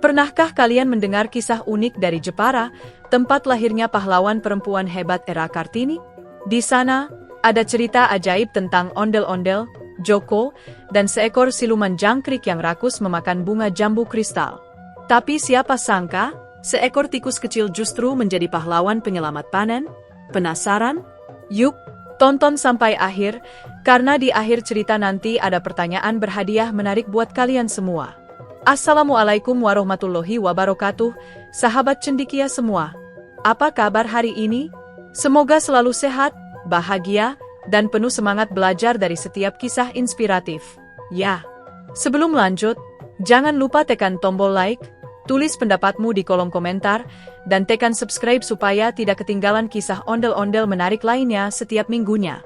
Pernahkah kalian mendengar kisah unik dari Jepara, tempat lahirnya pahlawan perempuan hebat era Kartini? Di sana, ada cerita ajaib tentang ondel-ondel, Joko, dan seekor siluman jangkrik yang rakus memakan bunga jambu kristal. Tapi siapa sangka, seekor tikus kecil justru menjadi pahlawan penyelamat panen? Penasaran? Yuk, tonton sampai akhir, karena di akhir cerita nanti ada pertanyaan berhadiah menarik buat kalian semua. Assalamualaikum warahmatullahi wabarakatuh, sahabat cendekia semua. Apa kabar hari ini? Semoga selalu sehat, bahagia, dan penuh semangat belajar dari setiap kisah inspiratif. Ya, sebelum lanjut, jangan lupa tekan tombol like, tulis pendapatmu di kolom komentar, dan tekan subscribe supaya tidak ketinggalan kisah ondel-ondel menarik lainnya setiap minggunya.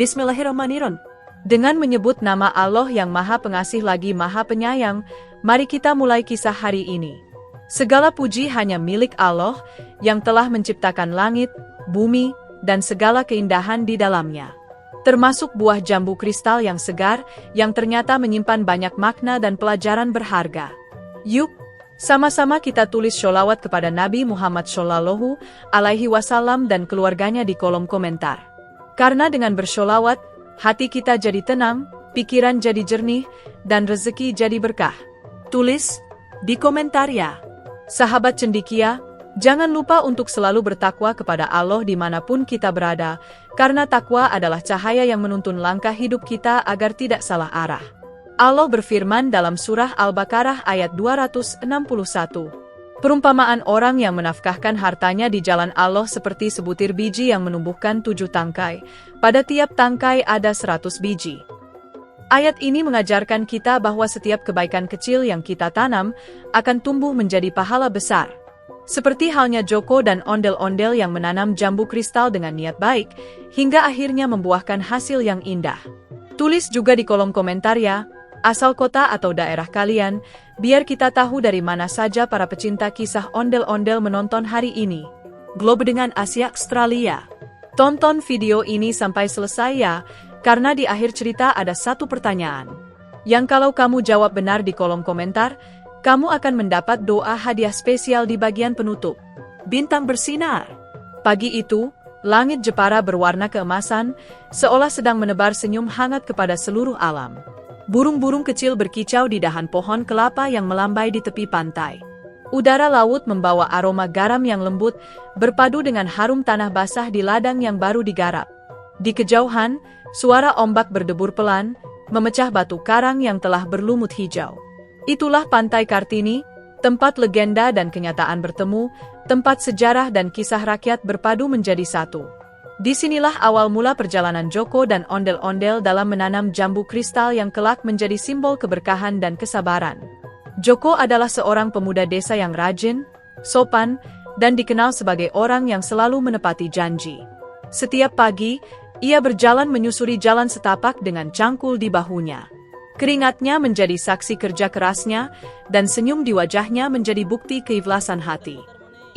Bismillahirrahmanirrahim. Dengan menyebut nama Allah yang Maha Pengasih lagi Maha Penyayang, mari kita mulai kisah hari ini. Segala puji hanya milik Allah, yang telah menciptakan langit, bumi, dan segala keindahan di dalamnya. Termasuk buah jambu kristal yang segar, yang ternyata menyimpan banyak makna dan pelajaran berharga. Yuk, sama-sama kita tulis sholawat kepada Nabi Muhammad Shallallahu Alaihi Wasallam dan keluarganya di kolom komentar. Karena dengan bersholawat, hati kita jadi tenang, pikiran jadi jernih, dan rezeki jadi berkah. Tulis di komentar ya. Sahabat cendekia, jangan lupa untuk selalu bertakwa kepada Allah dimanapun kita berada, karena takwa adalah cahaya yang menuntun langkah hidup kita agar tidak salah arah. Allah berfirman dalam surah Al-Baqarah ayat 261. Perumpamaan orang yang menafkahkan hartanya di jalan Allah seperti sebutir biji yang menumbuhkan 7 tangkai. Pada tiap tangkai ada 100 biji. Ayat ini mengajarkan kita bahwa setiap kebaikan kecil yang kita tanam akan tumbuh menjadi pahala besar. Seperti halnya Joko dan ondel-ondel yang menanam jambu kristal dengan niat baik, hingga akhirnya membuahkan hasil yang indah. Tulis juga di kolom komentar ya, asal kota atau daerah kalian, biar kita tahu dari mana saja para pecinta kisah ondel-ondel menonton hari ini. Globe dengan Asia Australia. Tonton video ini sampai selesai ya, karena di akhir cerita ada satu pertanyaan. Yang kalau kamu jawab benar di kolom komentar, kamu akan mendapat doa hadiah spesial di bagian penutup. Bintang bersinar. Pagi itu, langit Jepara berwarna keemasan, seolah sedang menebar senyum hangat kepada seluruh alam. Burung-burung kecil berkicau di dahan pohon kelapa yang melambai di tepi pantai. Udara laut membawa aroma garam yang lembut, berpadu dengan harum tanah basah di ladang yang baru digarap. Di kejauhan, suara ombak berdebur pelan, memecah batu karang yang telah berlumut hijau. Itulah Pantai Kartini, tempat legenda dan kenyataan bertemu, tempat sejarah dan kisah rakyat berpadu menjadi satu. Disinilah awal mula perjalanan Joko dan ondel-ondel dalam menanam jambu kristal yang kelak menjadi simbol keberkahan dan kesabaran. Joko adalah seorang pemuda desa yang rajin, sopan, dan dikenal sebagai orang yang selalu menepati janji. Setiap pagi, ia berjalan menyusuri jalan setapak dengan cangkul di bahunya. Keringatnya menjadi saksi kerja kerasnya, dan senyum di wajahnya menjadi bukti keikhlasan hati.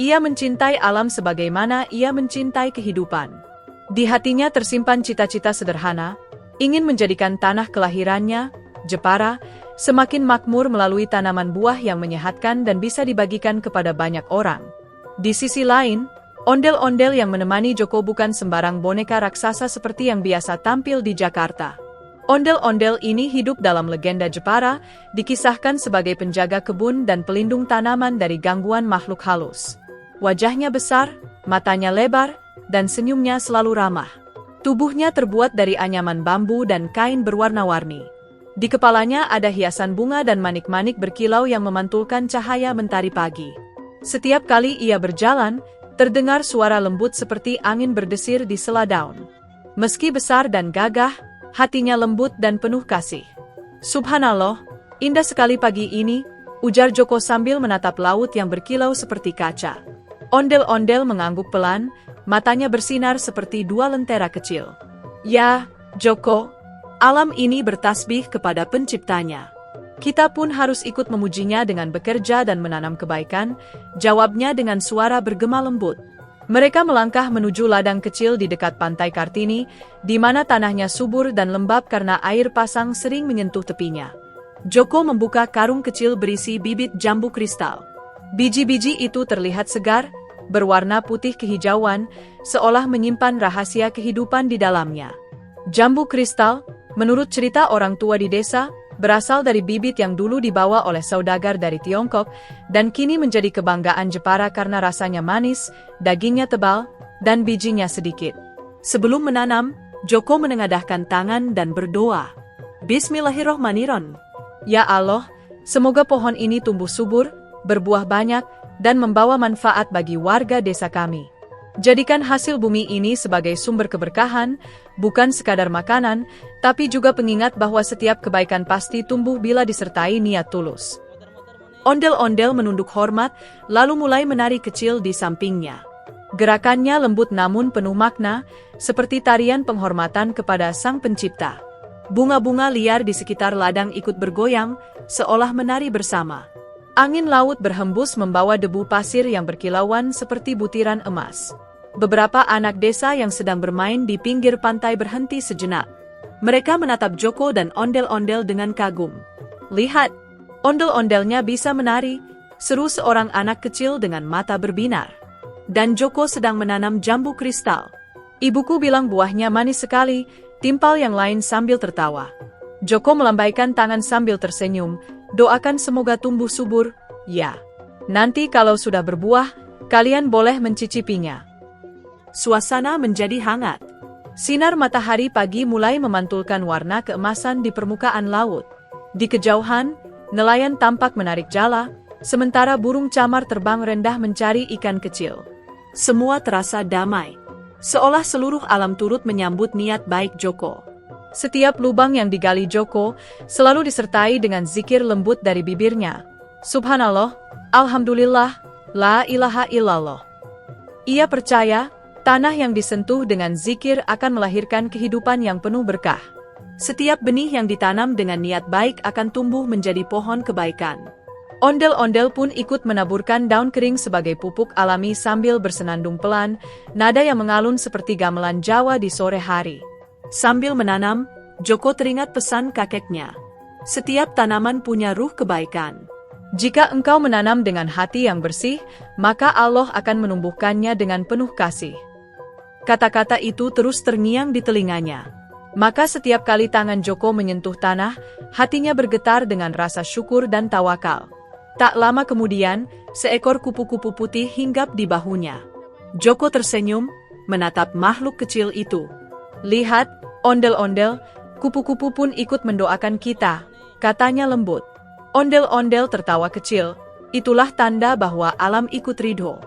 Ia mencintai alam sebagaimana ia mencintai kehidupan. Di hatinya tersimpan cita-cita sederhana, ingin menjadikan tanah kelahirannya, Jepara, semakin makmur melalui tanaman buah yang menyehatkan dan bisa dibagikan kepada banyak orang. Di sisi lain, ondel-ondel yang menemani Joko bukan sembarang boneka raksasa seperti yang biasa tampil di Jakarta. Ondel-ondel ini hidup dalam legenda Jepara, dikisahkan sebagai penjaga kebun dan pelindung tanaman dari gangguan makhluk halus. Wajahnya besar, matanya lebar, dan senyumnya selalu ramah. Tubuhnya terbuat dari anyaman bambu dan kain berwarna-warni. Di kepalanya ada hiasan bunga dan manik-manik berkilau yang memantulkan cahaya mentari pagi. Setiap kali ia berjalan, terdengar suara lembut seperti angin berdesir di sela daun. Meski besar dan gagah, hatinya lembut dan penuh kasih. Subhanallah, indah sekali pagi ini, ujar Joko sambil menatap laut yang berkilau seperti kaca. Ondel-ondel mengangguk pelan, matanya bersinar seperti 2 lentera kecil. Ya, Joko, alam ini bertasbih kepada penciptanya. Kita pun harus ikut memujinya dengan bekerja dan menanam kebaikan, jawabnya dengan suara bergema lembut. Mereka melangkah menuju ladang kecil di dekat Pantai Kartini, di mana tanahnya subur dan lembab karena air pasang sering menyentuh tepinya. Joko membuka karung kecil berisi bibit jambu kristal. Biji-biji itu terlihat segar, berwarna putih kehijauan, seolah menyimpan rahasia kehidupan di dalamnya. Jambu kristal, menurut cerita orang tua di desa, berasal dari bibit yang dulu dibawa oleh saudagar dari Tiongkok, dan kini menjadi kebanggaan Jepara karena rasanya manis, dagingnya tebal, dan bijinya sedikit. Sebelum menanam, Joko menengadahkan tangan dan berdoa. Bismillahirrohmanirrohim. Ya Allah, semoga pohon ini tumbuh subur, berbuah banyak, dan membawa manfaat bagi warga desa kami. Jadikan hasil bumi ini sebagai sumber keberkahan, bukan sekadar makanan, tapi juga pengingat bahwa setiap kebaikan pasti tumbuh bila disertai niat tulus. Ondel-ondel menunduk hormat, lalu mulai menari kecil di sampingnya. Gerakannya lembut namun penuh makna, seperti tarian penghormatan kepada Sang Pencipta. Bunga-bunga liar di sekitar ladang ikut bergoyang, seolah menari bersama. Angin laut berhembus membawa debu pasir yang berkilauan seperti butiran emas. Beberapa anak desa yang sedang bermain di pinggir pantai berhenti sejenak. Mereka menatap Joko dan ondel-ondel dengan kagum. Lihat, ondel-ondelnya bisa menari, seru seorang anak kecil dengan mata berbinar. Dan Joko sedang menanam jambu kristal. Ibuku bilang buahnya manis sekali, timpal yang lain sambil tertawa. Joko melambaikan tangan sambil tersenyum. Doakan semoga tumbuh subur, ya. Nanti kalau sudah berbuah, kalian boleh mencicipinya. Suasana menjadi hangat. Sinar matahari pagi mulai memantulkan warna keemasan di permukaan laut. Di kejauhan, nelayan tampak menarik jala, sementara burung camar terbang rendah mencari ikan kecil. Semua terasa damai. Seolah seluruh alam turut menyambut niat baik Joko. Setiap lubang yang digali Joko selalu disertai dengan zikir lembut dari bibirnya. Subhanallah, Alhamdulillah, La ilaha illallah. Ia percaya, tanah yang disentuh dengan zikir akan melahirkan kehidupan yang penuh berkah. Setiap benih yang ditanam dengan niat baik akan tumbuh menjadi pohon kebaikan. Ondel-ondel pun ikut menaburkan daun kering sebagai pupuk alami sambil bersenandung pelan, nada yang mengalun seperti gamelan Jawa di sore hari. Sambil menanam, Joko teringat pesan kakeknya. Setiap tanaman punya ruh kebaikan. Jika engkau menanam dengan hati yang bersih, maka Allah akan menumbuhkannya dengan penuh kasih. Kata-kata itu terus terngiang di telinganya. Maka setiap kali tangan Joko menyentuh tanah, hatinya bergetar dengan rasa syukur dan tawakal. Tak lama kemudian, seekor kupu-kupu putih hinggap di bahunya. Joko tersenyum, menatap makhluk kecil itu. Lihat, ondel-ondel, kupu-kupu pun ikut mendoakan kita, katanya lembut. Ondel-ondel tertawa kecil, itulah tanda bahwa alam ikut ridho.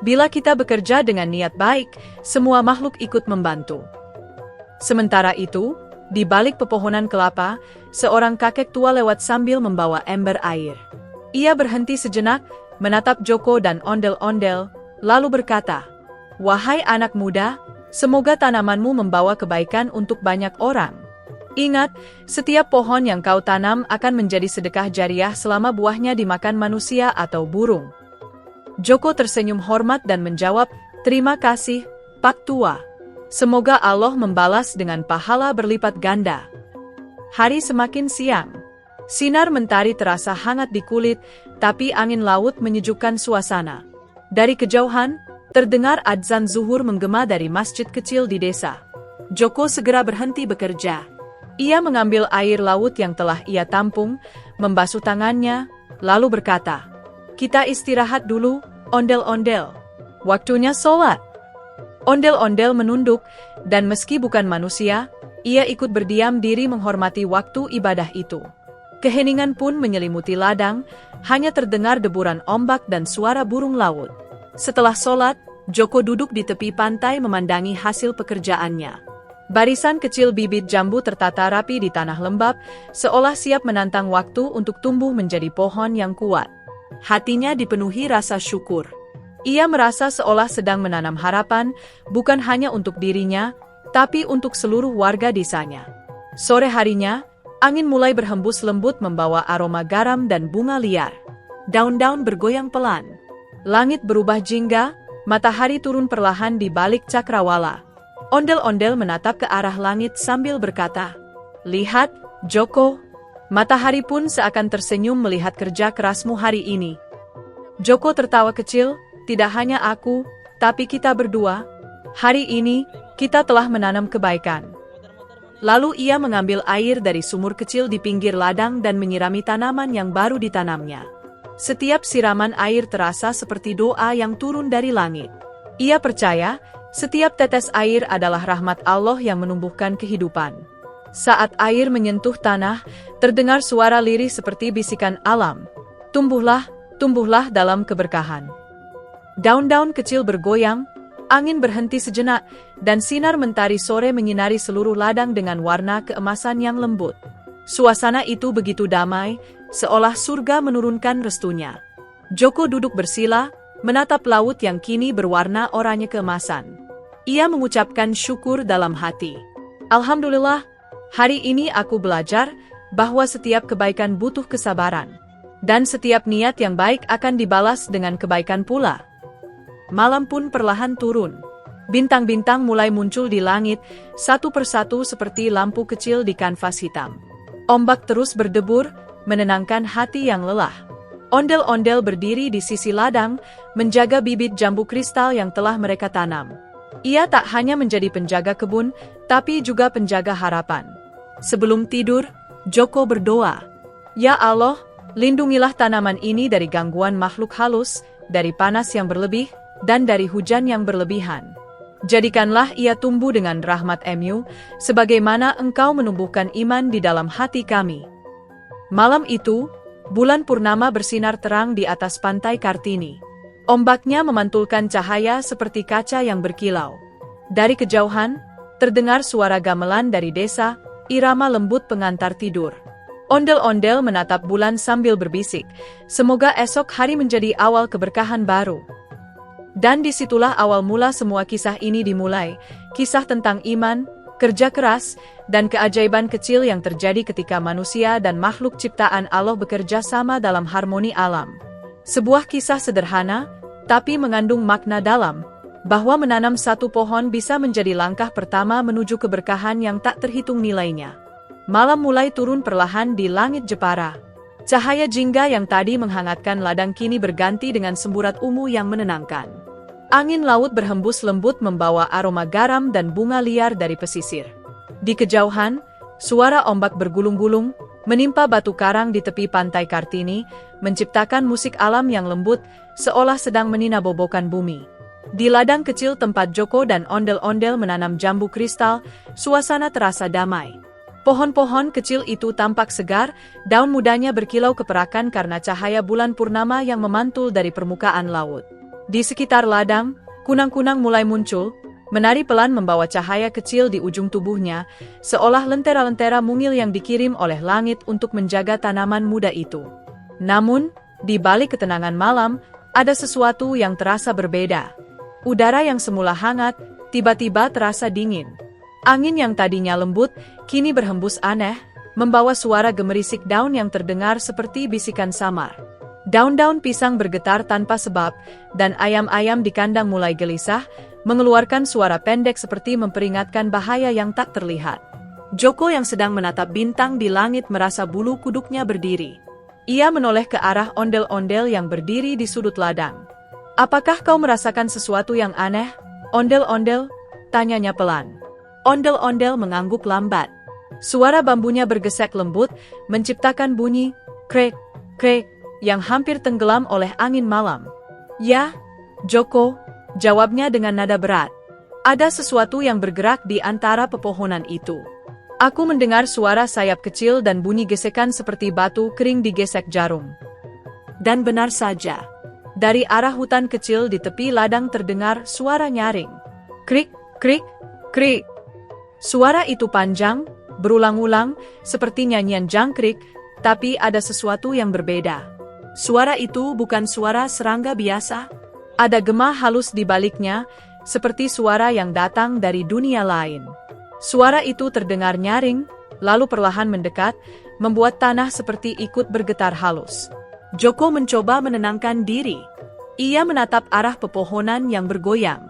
Bila kita bekerja dengan niat baik, semua makhluk ikut membantu. Sementara itu, di balik pepohonan kelapa, seorang kakek tua lewat sambil membawa ember air. Ia berhenti sejenak, menatap Joko dan ondel-ondel, lalu berkata, "Wahai anak muda, semoga tanamanmu membawa kebaikan untuk banyak orang. Ingat, setiap pohon yang kau tanam akan menjadi sedekah jariah selama buahnya dimakan manusia atau burung." Joko tersenyum hormat dan menjawab, "Terima kasih, Pak Tua. Semoga Allah membalas dengan pahala berlipat ganda." Hari semakin siang. Sinar mentari terasa hangat di kulit, tapi angin laut menyejukkan suasana. Dari kejauhan, terdengar adzan zuhur menggema dari masjid kecil di desa. Joko segera berhenti bekerja. Ia mengambil air laut yang telah ia tampung, membasuh tangannya, lalu berkata, "Kita istirahat dulu, ondel-ondel. Waktunya sholat." Ondel-ondel menunduk, dan meski bukan manusia, ia ikut berdiam diri menghormati waktu ibadah itu. Keheningan pun menyelimuti ladang, hanya terdengar deburan ombak dan suara burung laut. Setelah sholat, Joko duduk di tepi pantai memandangi hasil pekerjaannya. Barisan kecil bibit jambu tertata rapi di tanah lembab, seolah siap menantang waktu untuk tumbuh menjadi pohon yang kuat. Hatinya dipenuhi rasa syukur. Ia merasa seolah sedang menanam harapan, bukan hanya untuk dirinya, tapi untuk seluruh warga desanya. Sore harinya, angin mulai berhembus lembut membawa aroma garam dan bunga liar. Daun-daun bergoyang pelan. Langit berubah jingga, matahari turun perlahan di balik cakrawala. Ondel-ondel menatap ke arah langit sambil berkata, "Lihat, Joko, Matahari pun seakan tersenyum melihat kerja kerasmu hari ini. Joko tertawa kecil, tidak hanya aku, tapi kita berdua. Hari ini, kita telah menanam kebaikan. Lalu ia mengambil air dari sumur kecil di pinggir ladang dan menyirami tanaman yang baru ditanamnya. Setiap siraman air terasa seperti doa yang turun dari langit. Ia percaya, setiap tetes air adalah rahmat Allah yang menumbuhkan kehidupan. Saat air menyentuh tanah, terdengar suara lirih seperti bisikan alam. Tumbuhlah, tumbuhlah dalam keberkahan. Daun-daun kecil bergoyang, angin berhenti sejenak, dan sinar mentari sore menyinari seluruh ladang dengan warna keemasan yang lembut. Suasana itu begitu damai, seolah surga menurunkan restunya. Joko duduk bersila, menatap laut yang kini berwarna oranye keemasan. Ia mengucapkan syukur dalam hati. Alhamdulillah, hari ini aku belajar bahwa setiap kebaikan butuh kesabaran. Dan setiap niat yang baik akan dibalas dengan kebaikan pula. Malam pun perlahan turun. Bintang-bintang mulai muncul di langit, satu persatu seperti lampu kecil di kanvas hitam. Ombak terus berdebur, menenangkan hati yang lelah. Ondel-ondel berdiri di sisi ladang, menjaga bibit jambu kristal yang telah mereka tanam. Ia tak hanya menjadi penjaga kebun, tapi juga penjaga harapan. Sebelum tidur, Joko berdoa, "Ya Allah, lindungilah tanaman ini dari gangguan makhluk halus, dari panas yang berlebih, dan dari hujan yang berlebihan. Jadikanlah ia tumbuh dengan rahmat-Mu, sebagaimana Engkau menumbuhkan iman di dalam hati kami." Malam itu, bulan purnama bersinar terang di atas pantai Kartini. Ombaknya memantulkan cahaya seperti kaca yang berkilau. Dari kejauhan, terdengar suara gamelan dari desa, irama lembut pengantar tidur. Ondel-ondel menatap bulan sambil berbisik, semoga esok hari menjadi awal keberkahan baru. Dan disitulah awal mula semua kisah ini dimulai, kisah tentang iman, kerja keras, dan keajaiban kecil yang terjadi ketika manusia dan makhluk ciptaan Allah bekerja sama dalam harmoni alam. Sebuah kisah sederhana, tapi mengandung makna dalam, bahwa menanam satu pohon bisa menjadi langkah pertama menuju keberkahan yang tak terhitung nilainya. Malam mulai turun perlahan di langit Jepara. Cahaya jingga yang tadi menghangatkan ladang kini berganti dengan semburat ungu yang menenangkan. Angin laut berhembus lembut membawa aroma garam dan bunga liar dari pesisir. Di kejauhan, suara ombak bergulung-gulung, menimpa batu karang di tepi pantai Kartini, menciptakan musik alam yang lembut, seolah sedang meninabobokan bumi. Di ladang kecil tempat Joko dan ondel-ondel menanam jambu kristal, suasana terasa damai. Pohon-pohon kecil itu tampak segar, daun mudanya berkilau keperakan karena cahaya bulan purnama yang memantul dari permukaan laut. Di sekitar ladang, kunang-kunang mulai muncul, menari pelan membawa cahaya kecil di ujung tubuhnya, seolah lentera-lentera mungil yang dikirim oleh langit untuk menjaga tanaman muda itu. Namun, di balik ketenangan malam, ada sesuatu yang terasa berbeda. Udara yang semula hangat, tiba-tiba terasa dingin. Angin yang tadinya lembut, kini berhembus aneh, membawa suara gemerisik daun yang terdengar seperti bisikan samar. Daun-daun pisang bergetar tanpa sebab, dan ayam-ayam di kandang mulai gelisah, mengeluarkan suara pendek seperti memperingatkan bahaya yang tak terlihat. Joko yang sedang menatap bintang di langit merasa bulu kuduknya berdiri. Ia menoleh ke arah ondel-ondel yang berdiri di sudut ladang. "Apakah kau merasakan sesuatu yang aneh, ondel-ondel?" tanyanya pelan. Ondel-ondel mengangguk lambat. Suara bambunya bergesek lembut, menciptakan bunyi krek, krek, yang hampir tenggelam oleh angin malam. "Ya, Joko," jawabnya dengan nada berat. "Ada sesuatu yang bergerak di antara pepohonan itu. Aku mendengar suara sayap kecil dan bunyi gesekan seperti batu kering digesek jarum." Dan benar saja. Dari arah hutan kecil di tepi ladang terdengar suara nyaring. Krik, krik, krik. Suara itu panjang, berulang-ulang, seperti nyanyian jangkrik, tapi ada sesuatu yang berbeda. Suara itu bukan suara serangga biasa. Ada gema halus di baliknya, seperti suara yang datang dari dunia lain. Suara itu terdengar nyaring, lalu perlahan mendekat, membuat tanah seperti ikut bergetar halus. Joko mencoba menenangkan diri. Ia menatap arah pepohonan yang bergoyang.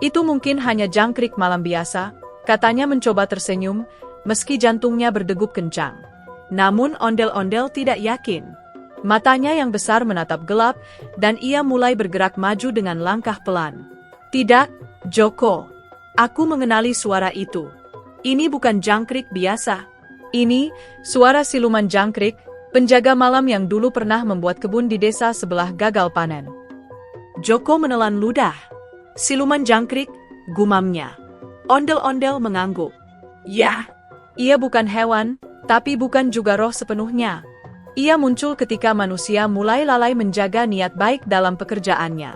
"Itu mungkin hanya jangkrik malam biasa," katanya mencoba tersenyum, meski jantungnya berdegup kencang. Namun ondel-ondel tidak yakin. Matanya yang besar menatap gelap, dan ia mulai bergerak maju dengan langkah pelan. Tidak, Joko. Aku mengenali suara itu. Ini bukan jangkrik biasa. Ini suara siluman jangkrik, penjaga malam yang dulu pernah membuat kebun di desa sebelah gagal panen. Joko menelan ludah. Siluman jangkrik, gumamnya. Ondel-ondel mengangguk. Ya, ia bukan hewan, tapi bukan juga roh sepenuhnya. Ia muncul ketika manusia mulai lalai menjaga niat baik dalam pekerjaannya.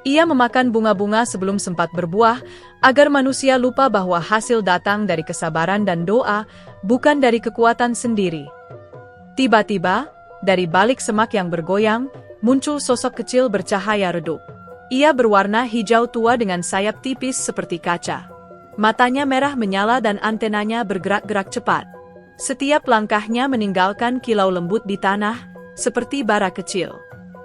Ia memakan bunga-bunga sebelum sempat berbuah, agar manusia lupa bahwa hasil datang dari kesabaran dan doa, bukan dari kekuatan sendiri. Tiba-tiba, dari balik semak yang bergoyang, muncul sosok kecil bercahaya redup. Ia berwarna hijau tua dengan sayap tipis seperti kaca. Matanya merah menyala dan antenanya bergerak-gerak cepat. Setiap langkahnya meninggalkan kilau lembut di tanah, seperti bara kecil.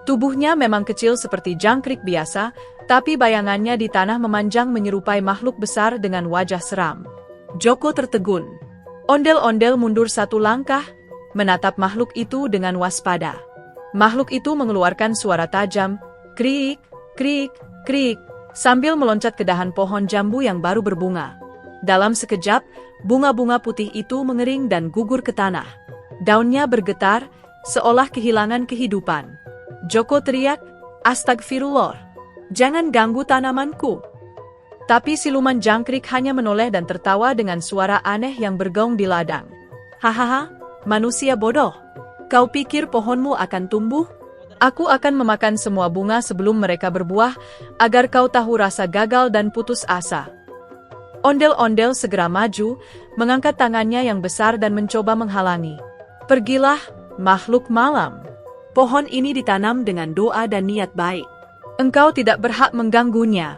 Tubuhnya memang kecil seperti jangkrik biasa, tapi bayangannya di tanah memanjang menyerupai makhluk besar dengan wajah seram. Joko tertegun. Ondel-ondel mundur satu langkah, menatap makhluk itu dengan waspada. Makhluk itu mengeluarkan suara tajam, krik, krik, krik, sambil meloncat ke dahan pohon jambu yang baru berbunga. Dalam sekejap, bunga-bunga putih itu mengering dan gugur ke tanah. Daunnya bergetar, seolah kehilangan kehidupan. Joko teriak, "Astagfirullah, jangan ganggu tanamanku." Tapi siluman jangkrik hanya menoleh dan tertawa dengan suara aneh yang bergaung di ladang. "Hahaha, manusia bodoh. Kau pikir pohonmu akan tumbuh? Aku akan memakan semua bunga sebelum mereka berbuah, agar kau tahu rasa gagal dan putus asa." Ondel-ondel segera maju, mengangkat tangannya yang besar dan mencoba menghalangi. "Pergilah, makhluk malam. Pohon ini ditanam dengan doa dan niat baik. Engkau tidak berhak mengganggunya."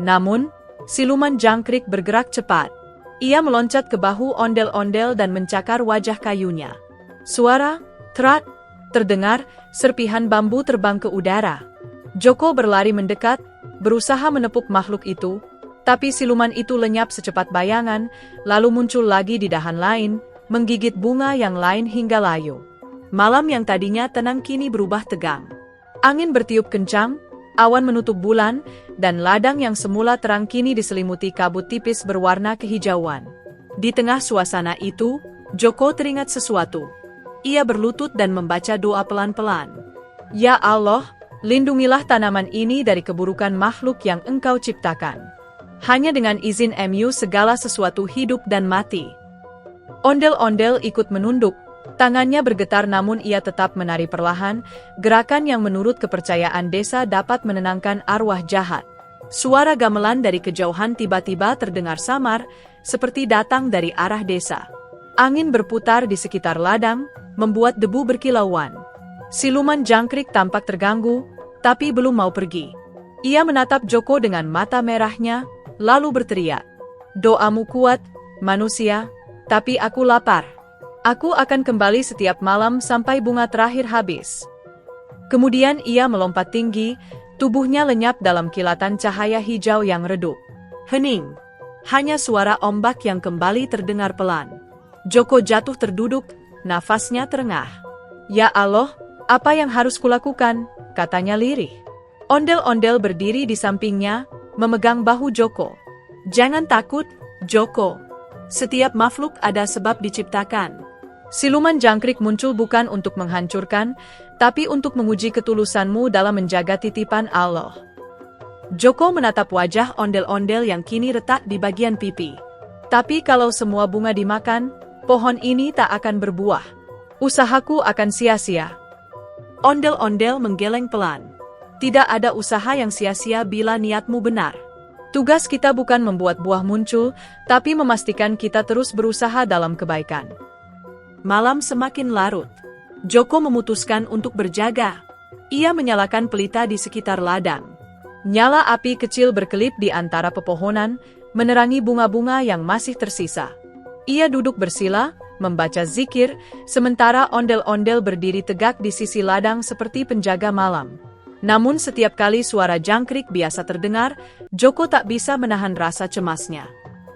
Namun, siluman jangkrik bergerak cepat. Ia meloncat ke bahu ondel-ondel dan mencakar wajah kayunya. Suara, trat, terdengar, serpihan bambu terbang ke udara. Joko berlari mendekat, berusaha menepuk makhluk itu, tapi siluman itu lenyap secepat bayangan, lalu muncul lagi di dahan lain, menggigit bunga yang lain hingga layu. Malam yang tadinya tenang kini berubah tegang. Angin bertiup kencang, awan menutup bulan, dan ladang yang semula terang kini diselimuti kabut tipis berwarna kehijauan. Di tengah suasana itu, Joko teringat sesuatu. Ia berlutut dan membaca doa pelan-pelan. "Ya Allah, lindungilah tanaman ini dari keburukan makhluk yang Engkau ciptakan. Hanya dengan izin MU segala sesuatu hidup dan mati." Ondel-ondel ikut menunduk, tangannya bergetar namun ia tetap menari perlahan, gerakan yang menurut kepercayaan desa dapat menenangkan arwah jahat. Suara gamelan dari kejauhan tiba-tiba terdengar samar, seperti datang dari arah desa. Angin berputar di sekitar ladang, membuat debu berkilauan. Siluman jangkrik tampak terganggu, tapi belum mau pergi. Ia menatap Joko dengan mata merahnya, lalu berteriak, "Doamu kuat, manusia, tapi aku lapar. Aku akan kembali setiap malam sampai bunga terakhir habis." Kemudian ia melompat tinggi, tubuhnya lenyap dalam kilatan cahaya hijau yang redup. Hening. Hanya suara ombak yang kembali terdengar pelan. Joko jatuh terduduk, nafasnya terengah. "Ya Allah, apa yang harus kulakukan?" katanya lirih. Ondel-ondel berdiri di sampingnya, memegang bahu Joko. "Jangan takut, Joko. Setiap makhluk ada sebab diciptakan." Siluman jangkrik muncul bukan untuk menghancurkan, tapi untuk menguji ketulusanmu dalam menjaga titipan Allah. Joko menatap wajah ondel-ondel yang kini retak di bagian pipi. "Tapi kalau semua bunga dimakan, pohon ini tak akan berbuah. Usahaku akan sia-sia." Ondel-ondel menggeleng pelan. "Tidak ada usaha yang sia-sia bila niatmu benar. Tugas kita bukan membuat buah muncul, tapi memastikan kita terus berusaha dalam kebaikan." Malam semakin larut. Joko memutuskan untuk berjaga. Ia menyalakan pelita di sekitar ladang. Nyala api kecil berkelip di antara pepohonan, menerangi bunga-bunga yang masih tersisa. Ia duduk bersila, membaca zikir, sementara ondel-ondel berdiri tegak di sisi ladang seperti penjaga malam. Namun setiap kali suara jangkrik biasa terdengar, Joko tak bisa menahan rasa cemasnya.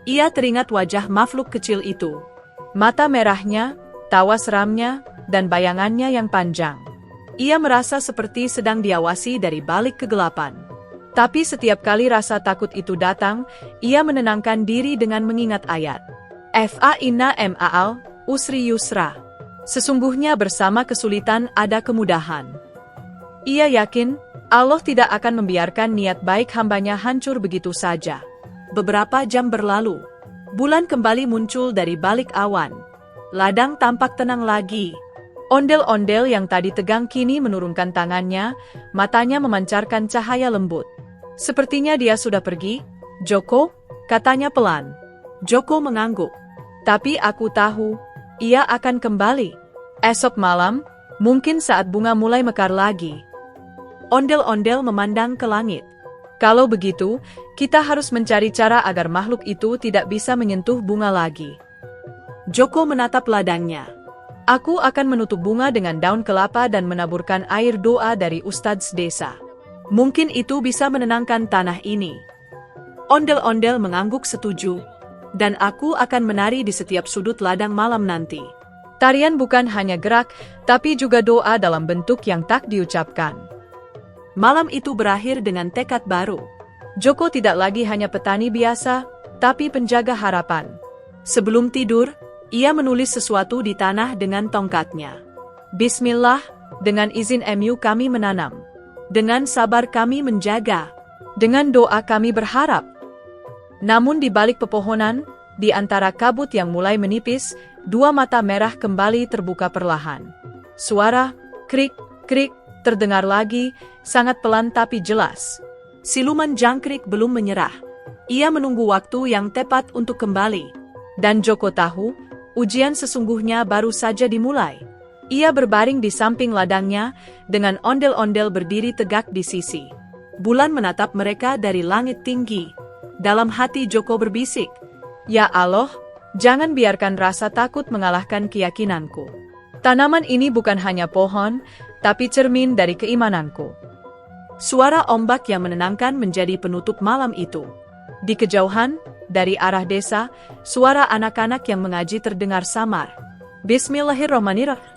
Ia teringat wajah makhluk kecil itu. Mata merahnya, tawa seramnya, dan bayangannya yang panjang. Ia merasa seperti sedang diawasi dari balik kegelapan. Tapi setiap kali rasa takut itu datang, ia menenangkan diri dengan mengingat ayat. Fa inna ma'al usri yusra. Sesungguhnya bersama kesulitan ada kemudahan. Ia yakin, Allah tidak akan membiarkan niat baik hambanya hancur begitu saja. Beberapa jam berlalu. Bulan kembali muncul dari balik awan. Ladang tampak tenang lagi. Ondel-ondel yang tadi tegang kini menurunkan tangannya, matanya memancarkan cahaya lembut. Sepertinya dia sudah pergi. Joko, katanya pelan. Joko mengangguk. Tapi aku tahu, ia akan kembali. Esok malam, mungkin saat bunga mulai mekar lagi. Ondel-ondel memandang ke langit. Kalau begitu, kita harus mencari cara agar makhluk itu tidak bisa menyentuh bunga lagi. Joko menatap ladangnya. Aku akan menutup bunga dengan daun kelapa dan menaburkan air doa dari ustadz desa. Mungkin itu bisa menenangkan tanah ini. Ondel-ondel mengangguk setuju. Dan aku akan menari di setiap sudut ladang malam nanti. Tarian bukan hanya gerak, tapi juga doa dalam bentuk yang tak diucapkan. Malam itu berakhir dengan tekad baru. Joko tidak lagi hanya petani biasa, tapi penjaga harapan. Sebelum tidur, ia menulis sesuatu di tanah dengan tongkatnya. Bismillah, dengan izin MU kami menanam. Dengan sabar kami menjaga. Dengan doa kami berharap. Namun di balik pepohonan, di antara kabut yang mulai menipis, dua mata merah kembali terbuka perlahan. Suara, krik, krik, terdengar lagi, sangat pelan tapi jelas. Siluman jangkrik belum menyerah. Ia menunggu waktu yang tepat untuk kembali. Dan Joko tahu, ujian sesungguhnya baru saja dimulai. Ia berbaring di samping ladangnya, dengan ondel-ondel berdiri tegak di sisi. Bulan menatap mereka dari langit tinggi. Dalam hati Joko berbisik, "Ya Allah, jangan biarkan rasa takut mengalahkan keyakinanku. Tanaman ini bukan hanya pohon, tapi cermin dari keimananku." Suara ombak yang menenangkan menjadi penutup malam itu. Di kejauhan, dari arah desa, suara anak-anak yang mengaji terdengar samar. Bismillahirrahmanirrahim.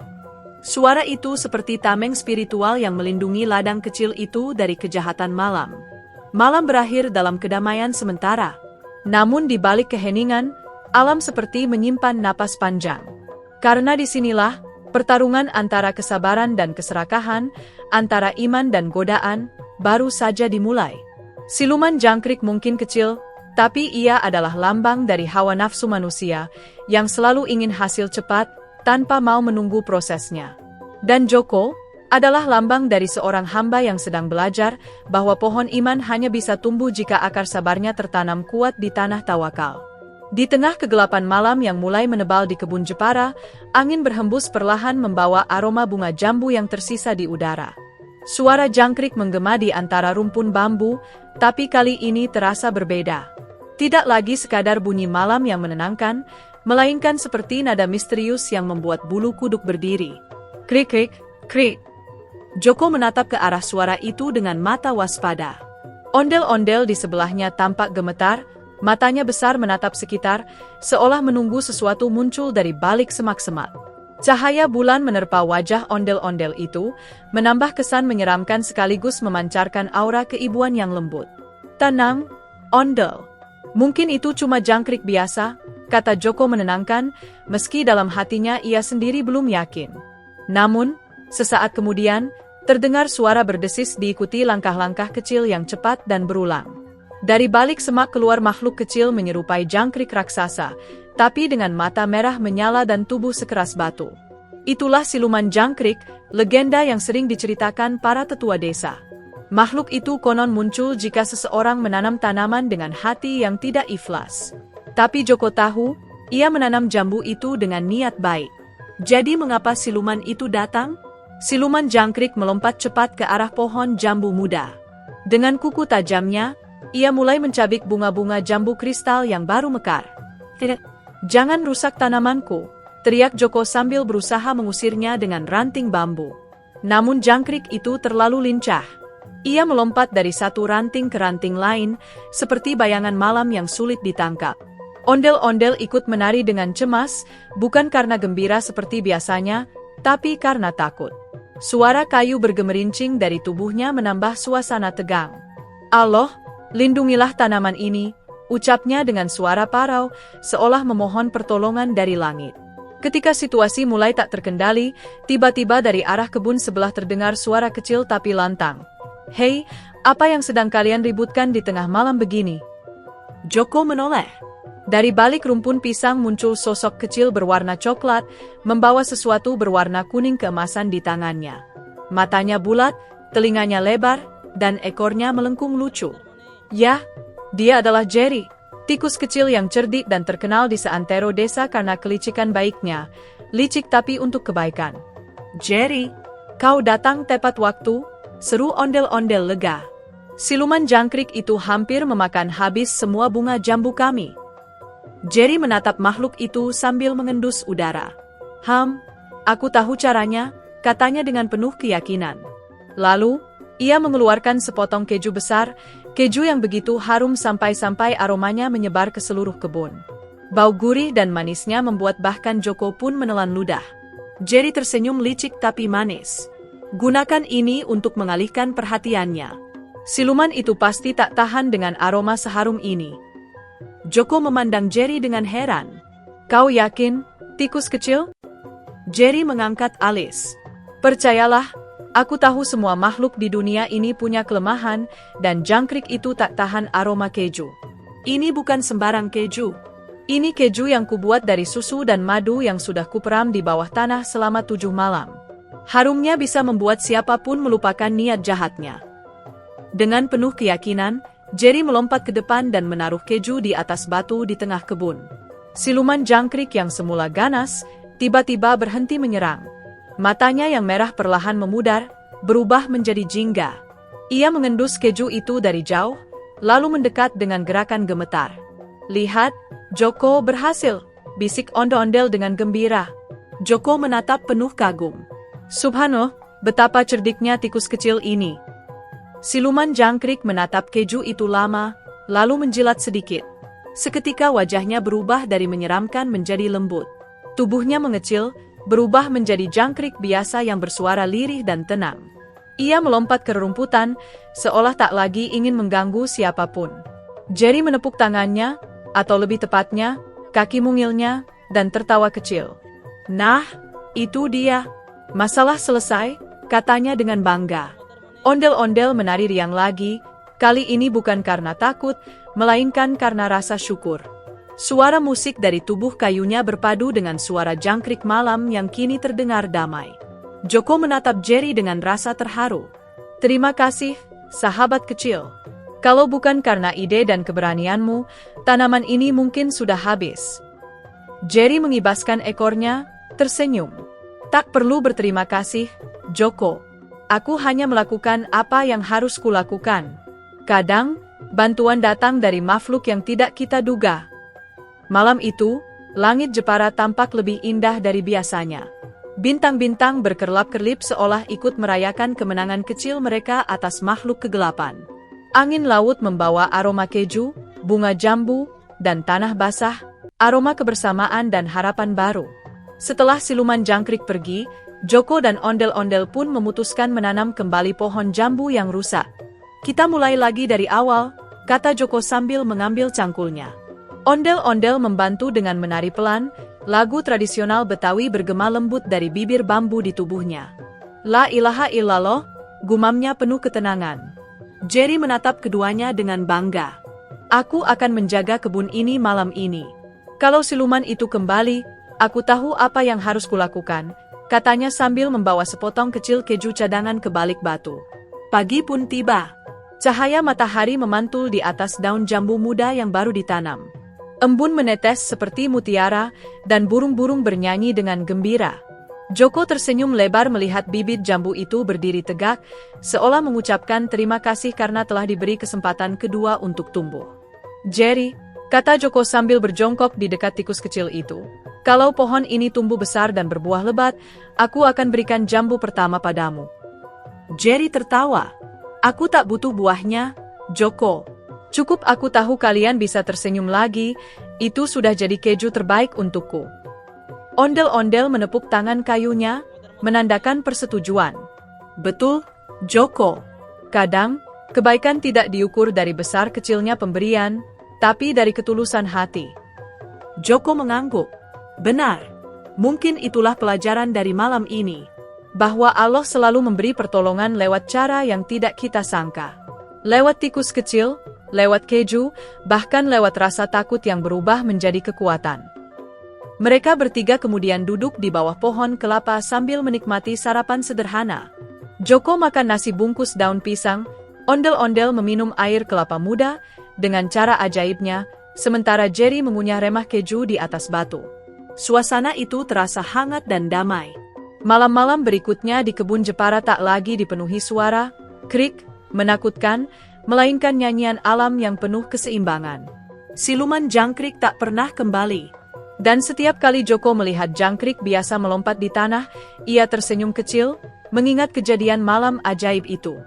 Suara itu seperti tameng spiritual yang melindungi ladang kecil itu dari kejahatan malam. Malam berakhir dalam kedamaian sementara. Namun di balik keheningan, alam seperti menyimpan napas panjang. Karena disinilah, pertarungan antara kesabaran dan keserakahan, antara iman dan godaan, baru saja dimulai. Siluman jangkrik mungkin kecil, tapi ia adalah lambang dari hawa nafsu manusia, yang selalu ingin hasil cepat, tanpa mau menunggu prosesnya. Dan Joko adalah lambang dari seorang hamba yang sedang belajar bahwa pohon iman hanya bisa tumbuh jika akar sabarnya tertanam kuat di tanah tawakal. Di tengah kegelapan malam yang mulai menebal di kebun Jepara, angin berhembus perlahan membawa aroma bunga jambu yang tersisa di udara. Suara jangkrik menggema di antara rumpun bambu, tapi kali ini terasa berbeda. Tidak lagi sekadar bunyi malam yang menenangkan, melainkan seperti nada misterius yang membuat bulu kuduk berdiri. Krik, krik, krik. Joko menatap ke arah suara itu dengan mata waspada. Ondel-ondel di sebelahnya tampak gemetar, matanya besar menatap sekitar, seolah menunggu sesuatu muncul dari balik semak-semak. Cahaya bulan menerpa wajah ondel-ondel itu, menambah kesan menyeramkan sekaligus memancarkan aura keibuan yang lembut. "Tenang, ondel. Mungkin itu cuma jangkrik biasa," kata Joko menenangkan, meski dalam hatinya ia sendiri belum yakin. Namun, sesaat kemudian, terdengar suara berdesis diikuti langkah-langkah kecil yang cepat dan berulang. Dari balik semak keluar makhluk kecil menyerupai jangkrik raksasa, tapi dengan mata merah menyala dan tubuh sekeras batu. Itulah siluman jangkrik, legenda yang sering diceritakan para tetua desa. Makhluk itu konon muncul jika seseorang menanam tanaman dengan hati yang tidak ikhlas. Tapi Joko tahu, ia menanam jambu itu dengan niat baik. Jadi mengapa siluman itu datang? Siluman jangkrik melompat cepat ke arah pohon jambu muda. Dengan kuku tajamnya, ia mulai mencabik bunga-bunga jambu kristal yang baru mekar. "Tidak, jangan rusak tanamanku," teriak Joko sambil berusaha mengusirnya dengan ranting bambu. Namun jangkrik itu terlalu lincah. Ia melompat dari satu ranting ke ranting lain, seperti bayangan malam yang sulit ditangkap. Ondel-ondel ikut menari dengan cemas, bukan karena gembira seperti biasanya, tapi karena takut. Suara kayu bergemerincing dari tubuhnya menambah suasana tegang. Allah, lindungilah tanaman ini, ucapnya dengan suara parau, seolah memohon pertolongan dari langit. Ketika situasi mulai tak terkendali, tiba-tiba dari arah kebun sebelah terdengar suara kecil tapi lantang. "Hei, apa yang sedang kalian ributkan di tengah malam begini?" Joko menoleh. Dari balik rumpun pisang muncul sosok kecil berwarna coklat, membawa sesuatu berwarna kuning keemasan di tangannya. Matanya bulat, telinganya lebar, dan ekornya melengkung lucu. Yah, dia adalah Jerry, tikus kecil yang cerdik dan terkenal di seantero desa karena kelicikan baiknya, licik tapi untuk kebaikan. "Jerry, kau datang tepat waktu," seru ondel-ondel lega. "Siluman jangkrik itu hampir memakan habis semua bunga jambu kami." Jerry menatap makhluk itu sambil mengendus udara. Aku tahu caranya," katanya dengan penuh keyakinan. Lalu, ia mengeluarkan sepotong keju besar, keju yang begitu harum sampai-sampai aromanya menyebar ke seluruh kebun. Bau gurih dan manisnya membuat bahkan Joko pun menelan ludah. Jerry tersenyum licik tapi manis. "Gunakan ini untuk mengalihkan perhatiannya. Siluman itu pasti tak tahan dengan aroma seharum ini." Joko memandang Jerry dengan heran. "Kau yakin, tikus kecil?" Jerry mengangkat alis. "Percayalah, aku tahu semua makhluk di dunia ini punya kelemahan, dan jangkrik itu tak tahan aroma keju. Ini bukan sembarang keju. Ini keju yang kubuat dari susu dan madu yang sudah kuperam di bawah tanah selama 7 malam. Harumnya bisa membuat siapapun melupakan niat jahatnya." Dengan penuh keyakinan, Jerry melompat ke depan dan menaruh keju di atas batu di tengah kebun. Siluman jangkrik yang semula ganas, tiba-tiba berhenti menyerang. Matanya yang merah perlahan memudar, berubah menjadi jingga. Ia mengendus keju itu dari jauh, lalu mendekat dengan gerakan gemetar. "Lihat, Joko berhasil," bisik ondel-ondel dengan gembira. Joko menatap penuh kagum. "Subhanallah, betapa cerdiknya tikus kecil ini." Siluman jangkrik menatap keju itu lama, lalu menjilat sedikit. Seketika wajahnya berubah dari menyeramkan menjadi lembut. Tubuhnya mengecil, berubah menjadi jangkrik biasa yang bersuara lirih dan tenang. Ia melompat ke rerumputan, seolah tak lagi ingin mengganggu siapapun. Jerry menepuk tangannya, atau lebih tepatnya, kaki mungilnya, dan tertawa kecil. "Nah, itu dia. Masalah selesai," katanya dengan bangga. Ondel-ondel menari riang lagi, kali ini bukan karena takut, melainkan karena rasa syukur. Suara musik dari tubuh kayunya berpadu dengan suara jangkrik malam yang kini terdengar damai. Joko menatap Jerry dengan rasa terharu. "Terima kasih, sahabat kecil. Kalau bukan karena ide dan keberanianmu, tanaman ini mungkin sudah habis." Jerry mengibaskan ekornya, tersenyum. "Tak perlu berterima kasih, Joko. Aku hanya melakukan apa yang harus kulakukan. Kadang, bantuan datang dari makhluk yang tidak kita duga." Malam itu, langit Jepara tampak lebih indah dari biasanya. Bintang-bintang berkerlap-kerlip seolah ikut merayakan kemenangan kecil mereka atas makhluk kegelapan. Angin laut membawa aroma keju, bunga jambu, dan tanah basah, aroma kebersamaan dan harapan baru. Setelah siluman jangkrik pergi, Joko dan ondel-ondel pun memutuskan menanam kembali pohon jambu yang rusak. "Kita mulai lagi dari awal," kata Joko sambil mengambil cangkulnya. Ondel-ondel membantu dengan menari pelan, lagu tradisional Betawi bergema lembut dari bibir bambu di tubuhnya. "La ilaha illallah," gumamnya penuh ketenangan. Jerry menatap keduanya dengan bangga. "Aku akan menjaga kebun ini malam ini. Kalau siluman itu kembali, aku tahu apa yang harus kulakukan," katanya sambil membawa sepotong kecil keju cadangan ke balik batu. Pagi pun tiba. Cahaya matahari memantul di atas daun jambu muda yang baru ditanam. Embun menetes seperti mutiara, dan burung-burung bernyanyi dengan gembira. Joko tersenyum lebar melihat bibit jambu itu berdiri tegak, seolah mengucapkan terima kasih karena telah diberi kesempatan kedua untuk tumbuh. "Jerry," kata Joko sambil berjongkok di dekat tikus kecil itu, "kalau pohon ini tumbuh besar dan berbuah lebat, aku akan berikan jambu pertama padamu." Jerry tertawa. "Aku tak butuh buahnya, Joko. Cukup aku tahu kalian bisa tersenyum lagi, Itu sudah jadi keju terbaik untukku. Ondel-ondel menepuk tangan kayunya, menandakan persetujuan. Betul, Joko. Kadang, kebaikan tidak diukur dari besar kecilnya pemberian, tapi dari ketulusan hati. Joko mengangguk. Benar. Mungkin itulah pelajaran dari malam ini. Bahwa Allah selalu memberi pertolongan lewat cara yang tidak kita sangka. Lewat tikus kecil, lewat keju, bahkan lewat rasa takut yang berubah menjadi kekuatan. Mereka bertiga kemudian duduk di bawah pohon kelapa sambil menikmati sarapan sederhana. Joko makan nasi bungkus daun pisang, ondel-ondel meminum air kelapa muda, dengan cara ajaibnya, sementara Jerry mengunyah remah keju di atas batu. Suasana itu terasa hangat dan damai. Malam-malam berikutnya di kebun Jepara tak lagi dipenuhi suara, krik, menakutkan, melainkan nyanyian alam yang penuh keseimbangan. Siluman jangkrik tak pernah kembali. Dan setiap kali Joko melihat jangkrik biasa melompat di tanah, ia tersenyum kecil, mengingat kejadian malam ajaib itu.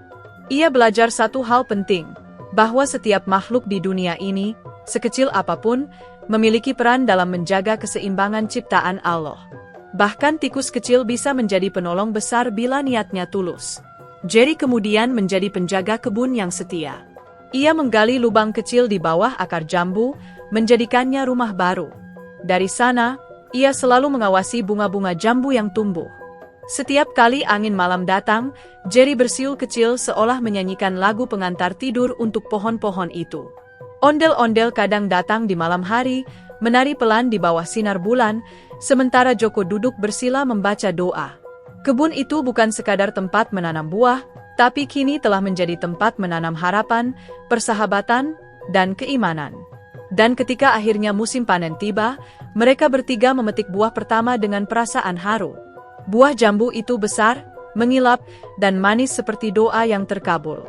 Ia belajar satu hal penting, bahwa setiap makhluk di dunia ini, sekecil apapun, memiliki peran dalam menjaga keseimbangan ciptaan Allah. Bahkan tikus kecil bisa menjadi penolong besar bila niatnya tulus. Jerry kemudian menjadi penjaga kebun yang setia. Ia menggali lubang kecil di bawah akar jambu, menjadikannya rumah baru. Dari sana, ia selalu mengawasi bunga-bunga jambu yang tumbuh. Setiap kali angin malam datang, Jerry bersiul kecil seolah menyanyikan lagu pengantar tidur untuk pohon-pohon itu. Ondel-ondel kadang datang di malam hari, menari pelan di bawah sinar bulan, sementara Joko duduk bersila membaca doa. Kebun itu bukan sekadar tempat menanam buah, tapi kini telah menjadi tempat menanam harapan, persahabatan, dan keimanan. Dan ketika akhirnya musim panen tiba, mereka bertiga memetik buah pertama dengan perasaan haru. Buah jambu itu besar, mengilap, dan manis seperti doa yang terkabul.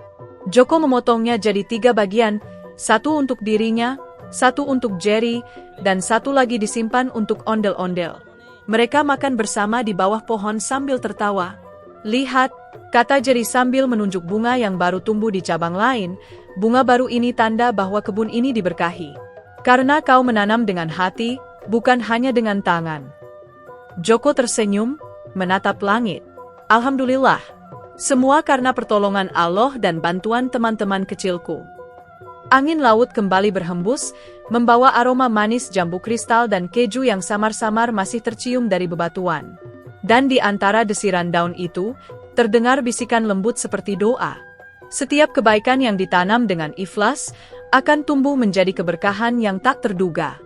Joko memotongnya jadi 3 bagian, satu untuk dirinya, satu untuk Jerry, dan satu lagi disimpan untuk ondel-ondel. Mereka makan bersama di bawah pohon sambil tertawa. Lihat, kata Jerry sambil menunjuk bunga yang baru tumbuh di cabang lain, bunga baru ini tanda bahwa kebun ini diberkahi. Karena kau menanam dengan hati, bukan hanya dengan tangan. Joko tersenyum, menatap langit. Alhamdulillah, semua karena pertolongan Allah dan bantuan teman-teman kecilku. Angin laut kembali berhembus, membawa aroma manis jambu kristal dan keju yang samar-samar masih tercium dari bebatuan. Dan di antara desiran daun itu, terdengar bisikan lembut seperti doa. Setiap kebaikan yang ditanam dengan ikhlas, akan tumbuh menjadi keberkahan yang tak terduga.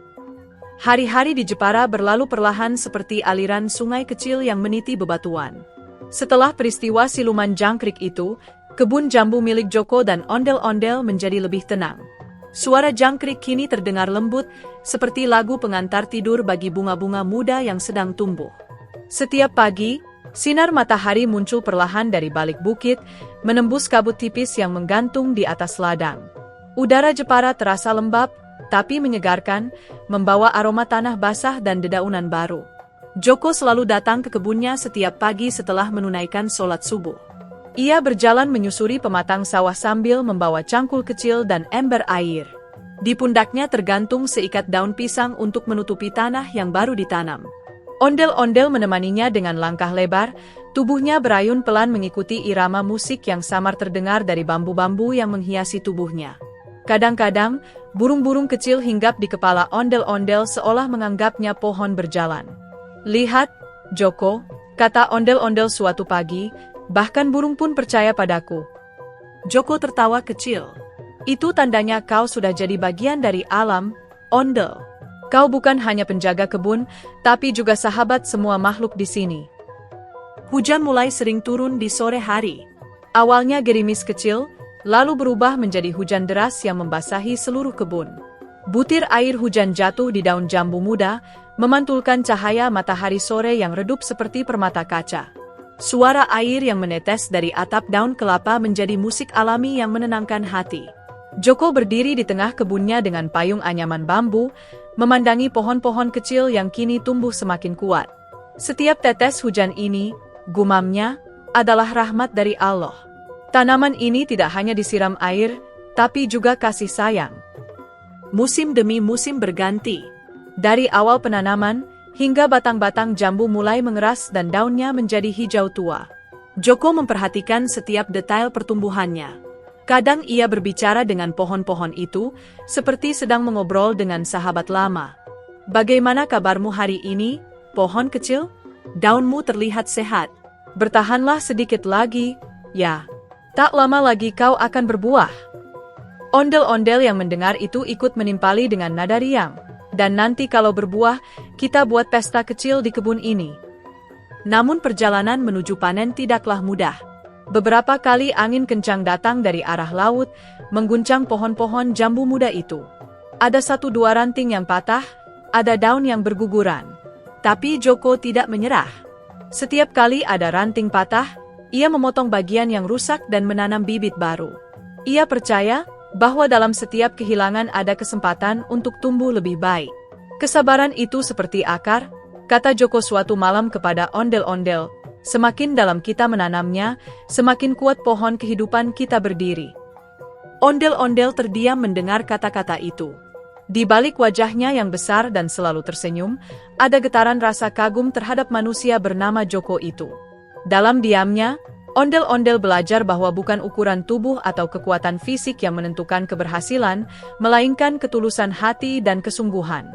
Hari-hari di Jepara berlalu perlahan seperti aliran sungai kecil yang meniti bebatuan. Setelah peristiwa siluman jangkrik itu, kebun jambu milik Joko dan ondel-ondel menjadi lebih tenang. Suara jangkrik kini terdengar lembut, seperti lagu pengantar tidur bagi bunga-bunga muda yang sedang tumbuh. Setiap pagi, sinar matahari muncul perlahan dari balik bukit, menembus kabut tipis yang menggantung di atas ladang. Udara Jepara terasa lembab, tapi menyegarkan, membawa aroma tanah basah dan dedaunan baru. Joko selalu datang ke kebunnya setiap pagi setelah menunaikan sholat subuh. Ia berjalan menyusuri pematang sawah sambil membawa cangkul kecil dan ember air. Di pundaknya tergantung seikat daun pisang untuk menutupi tanah yang baru ditanam. Ondel-ondel menemaninya dengan langkah lebar, tubuhnya berayun pelan mengikuti irama musik yang samar terdengar dari bambu-bambu yang menghiasi tubuhnya. Kadang-kadang, burung-burung kecil hinggap di kepala ondel-ondel seolah menganggapnya pohon berjalan. Lihat, Joko, kata ondel-ondel suatu pagi, bahkan burung pun percaya padaku. Joko tertawa kecil. Itu tandanya kau sudah jadi bagian dari alam, ondel. Kau bukan hanya penjaga kebun, tapi juga sahabat semua makhluk di sini. Hujan mulai sering turun di sore hari. Awalnya gerimis kecil, lalu berubah menjadi hujan deras yang membasahi seluruh kebun. Butir air hujan jatuh di daun jambu muda, memantulkan cahaya matahari sore yang redup seperti permata kaca. Suara air yang menetes dari atap daun kelapa menjadi musik alami yang menenangkan hati. Joko berdiri di tengah kebunnya dengan payung anyaman bambu, memandangi pohon-pohon kecil yang kini tumbuh semakin kuat. Setiap tetes hujan ini, gumamnya, adalah rahmat dari Allah. Tanaman ini tidak hanya disiram air, tapi juga kasih sayang. Musim demi musim berganti. Dari awal penanaman, hingga batang-batang jambu mulai mengeras dan daunnya menjadi hijau tua. Joko memperhatikan setiap detail pertumbuhannya. Kadang ia berbicara dengan pohon-pohon itu, seperti sedang mengobrol dengan sahabat lama. "Bagaimana kabarmu hari ini, pohon kecil? Daunmu terlihat sehat. Bertahanlah sedikit lagi, ya. Tak lama lagi kau akan berbuah." Ondel-ondel yang mendengar itu ikut menimpali dengan nada riang. "Dan nanti kalau berbuah, kita buat pesta kecil di kebun ini." Namun perjalanan menuju panen tidaklah mudah. Beberapa kali angin kencang datang dari arah laut, mengguncang pohon-pohon jambu muda itu. Ada 1-2 ranting yang patah, ada daun yang berguguran. Tapi Joko tidak menyerah. Setiap kali ada ranting patah, ia memotong bagian yang rusak dan menanam bibit baru. Ia percaya bahwa dalam setiap kehilangan ada kesempatan untuk tumbuh lebih baik. "Kesabaran itu seperti akar," kata Joko suatu malam kepada ondel-ondel. "Semakin dalam kita menanamnya, semakin kuat pohon kehidupan kita berdiri." Ondel-ondel terdiam mendengar kata-kata itu. Di balik wajahnya yang besar dan selalu tersenyum, ada getaran rasa kagum terhadap manusia bernama Joko itu. Dalam diamnya, ondel-ondel belajar bahwa bukan ukuran tubuh atau kekuatan fisik yang menentukan keberhasilan, melainkan ketulusan hati dan kesungguhan.